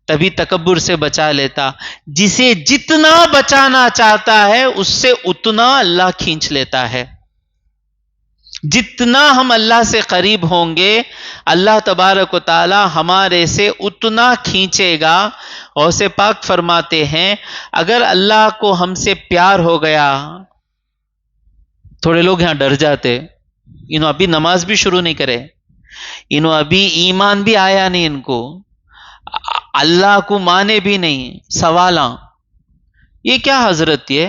تبھی تکبر سے بچا لیتا۔ جسے جتنا بچانا چاہتا ہے اس سے اتنا اللہ کھینچ لیتا ہے۔ جتنا ہم اللہ سے قریب ہوں گے اللہ تبارک و تعالی ہمارے سے اتنا کھینچے گا۔ غوث پاک فرماتے ہیں اگر اللہ کو ہم سے پیار ہو گیا، تھوڑے لوگ یہاں ڈر جاتے، انہوں ابھی نماز بھی شروع نہیں کرے، انہوں ابھی ایمان بھی آیا نہیں، ان کو اللہ کو مانے بھی نہیں، سوالاں یہ کیا حضرت؟ یہ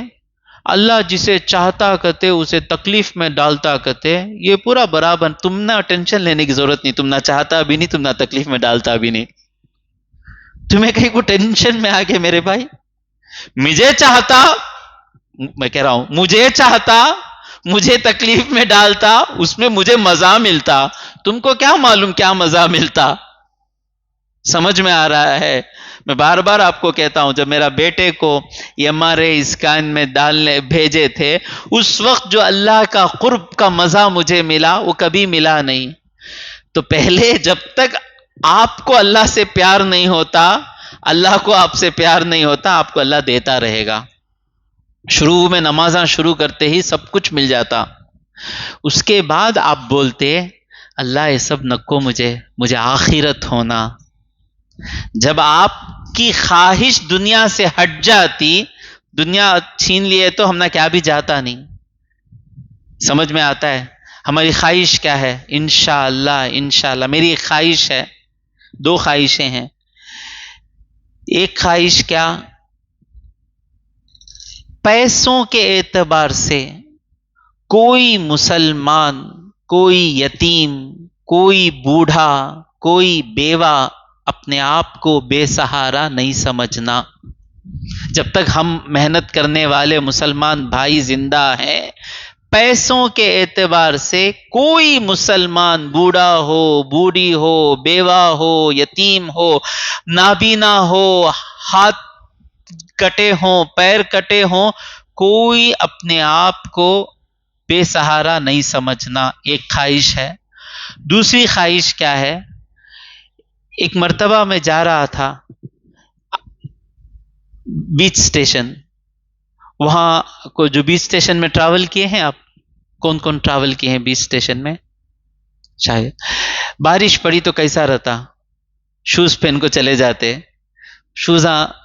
اللہ جسے چاہتا کہتے اسے تکلیف میں ڈالتا کہتے، یہ پورا برابر، تم نہ ٹینشن لینے کی ضرورت نہیں، تم نہ چاہتا بھی نہیں، تم نہ تکلیف میں ڈالتا بھی نہیں۔ تمہیں کہیں کو ٹینشن میں آ کے میرے بھائی، مجھے چاہتا، میں کہہ رہا ہوں مجھے چاہتا، مجھے تکلیف میں ڈالتا، اس میں مجھے مزہ ملتا، تم کو کیا معلوم کیا مزہ ملتا؟ سمجھ میں آ رہا ہے؟ میں بار بار آپ کو کہتا ہوں، جب میرا بیٹے کو MRA اسکین میں ڈالنے بھیجے تھے، اس وقت جو اللہ کا قرب کا مزہ مجھے ملا وہ کبھی ملا نہیں۔ تو پہلے جب تک آپ کو اللہ سے پیار نہیں ہوتا، اللہ کو آپ سے پیار نہیں ہوتا، آپ کو اللہ دیتا رہے گا۔ شروع میں نمازاں شروع کرتے ہی سب کچھ مل جاتا، اس کے بعد آپ بولتے اللہ یہ سب نکو، مجھے آخرت ہونا۔ جب آپ کی خواہش دنیا سے ہٹ جاتی، دنیا چھین لیے تو ہم نہ کیا بھی جاتا نہیں۔ سمجھ میں آتا ہے؟ ہماری خواہش کیا ہے؟ انشاءاللہ انشاءاللہ میری ایک خواہش ہے، دو خواہشیں ہیں۔ ایک خواہش کیا؟ پیسوں کے اعتبار سے کوئی مسلمان، کوئی یتیم، کوئی بوڑھا، کوئی بیوہ اپنے آپ کو بے سہارا نہیں سمجھنا۔ جب تک ہم محنت کرنے والے مسلمان بھائی زندہ ہیں، پیسوں کے اعتبار سے کوئی مسلمان بوڑھا ہو، بوڑھی ہو، بیوہ ہو، یتیم ہو، نابینا ہو، ہاتھ کٹے ہوں، پیر کٹے ہوں، کوئی اپنے آپ کو بے سہارا نہیں سمجھنا، ایک خواہش ہے۔ دوسری خواہش کیا ہے؟ ایک مرتبہ میں جا رہا تھا بیچ اسٹیشن، وہاں کو جو بیچ اسٹیشن میں ٹریول کیے ہیں آپ، کون کون ٹریول کیے ہیں بیچ اسٹیشن میں؟ شاید بارش پڑی تو کیسا رہتا؟ شوز پہن کو چلے جاتے،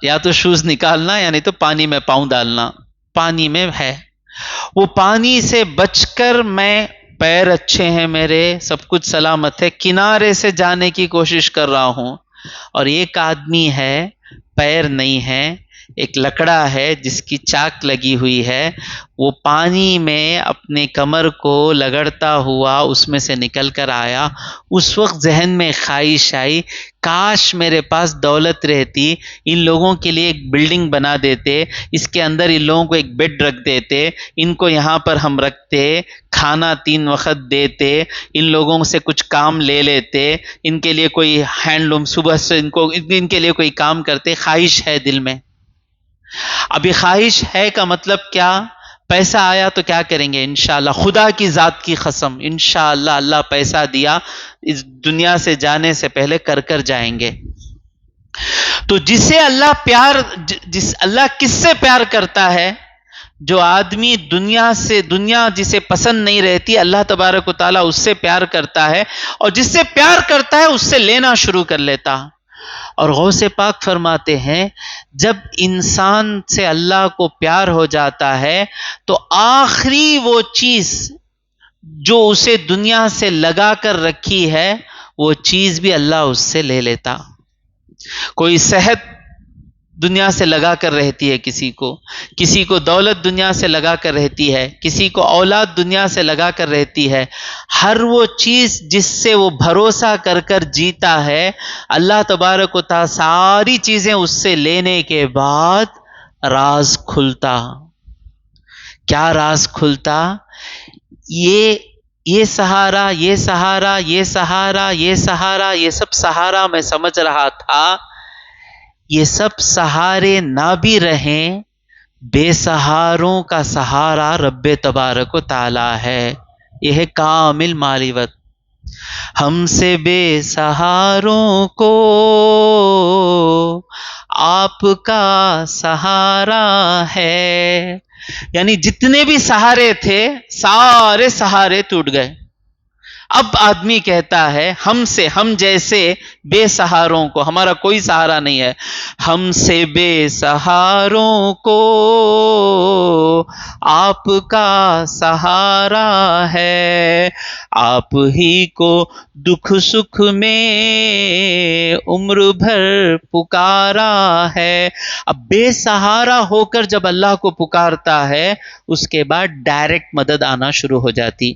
یا تو شوز نکالنا یا نہیں تو پانی میں پاؤں ڈالنا، پانی میں ہے وہ، پانی سے بچ کر میں، پیر اچھے ہیں میرے، سب کچھ سلامت ہے، کنارے سے جانے کی کوشش کر رہا ہوں، اور ایک آدمی ہے پیر نہیں ہے، ایک لکڑا ہے جس کی چاک لگی ہوئی ہے، وہ پانی میں اپنے کمر کو لگڑتا ہوا اس میں سے نکل کر آیا۔ اس وقت ذہن میں خواہش آئی کاش میرے پاس دولت رہتی، ان لوگوں کے لیے ایک بلڈنگ بنا دیتے، اس کے اندر ان لوگوں کو ایک بیڈ رکھ دیتے، ان کو یہاں پر ہم رکھتے، کھانا 3 وقت دیتے، ان لوگوں سے کچھ کام لے لیتے، ان کے لیے کوئی ہینڈ لوم، صبح سے ان کے لیے کوئی کام کرتے۔ خواہش ہے دل میں۔ ابھی خواہش ہے کا مطلب کیا؟ پیسہ آیا تو کیا کریں گے؟ انشاءاللہ، خدا کی ذات کی قسم، انشاءاللہ اللہ پیسہ دیا، اس دنیا سے جانے سے پہلے کر جائیں گے۔ تو جسے اللہ کس سے پیار کرتا ہے؟ جو آدمی دنیا جسے پسند نہیں رہتی، اللہ تبارک و تعالیٰ اس سے پیار کرتا ہے، اور جس سے پیار کرتا ہے اس سے لینا شروع کر لیتا۔ اور غوث پاک فرماتے ہیں جب انسان سے اللہ کو پیار ہو جاتا ہے تو آخری وہ چیز جو اسے دنیا سے لگا کر رکھی ہے وہ چیز بھی اللہ اس سے لے لیتا۔ کوئی صحت دنیا سے لگا کر رہتی ہے، کسی کو دولت دنیا سے لگا کر رہتی ہے، کسی کو اولاد دنیا سے لگا کر رہتی ہے۔ ہر وہ چیز جس سے وہ بھروسہ کر کر جیتا ہے، اللہ تبارک و تعالی ساری چیزیں اس سے لینے کے بعد راز کھلتا۔ کیا راز کھلتا؟ یہ سہارا، یہ سہارا، یہ سہارا، یہ سہارا، یہ سب سہارا میں سمجھ رہا تھا، یہ سب سہارے نہ بھی رہیں، بے سہاروں کا سہارا رب تبارک و تعالی ہے۔ یہ ہے کامل معرفت۔ ہم سے بے سہاروں کو آپ کا سہارا ہے، یعنی جتنے بھی سہارے تھے سارے سہارے ٹوٹ گئے۔ اب آدمی کہتا ہے ہم جیسے بے سہاروں کو، ہمارا کوئی سہارا نہیں ہے، ہم سے بے سہاروں کو آپ کا سہارا ہے، آپ ہی کو دکھ سکھ میں عمر بھر پکارا ہے۔ اب بے سہارا ہو کر جب اللہ کو پکارتا ہے، اس کے بعد ڈائریکٹ مدد آنا شروع ہو جاتی۔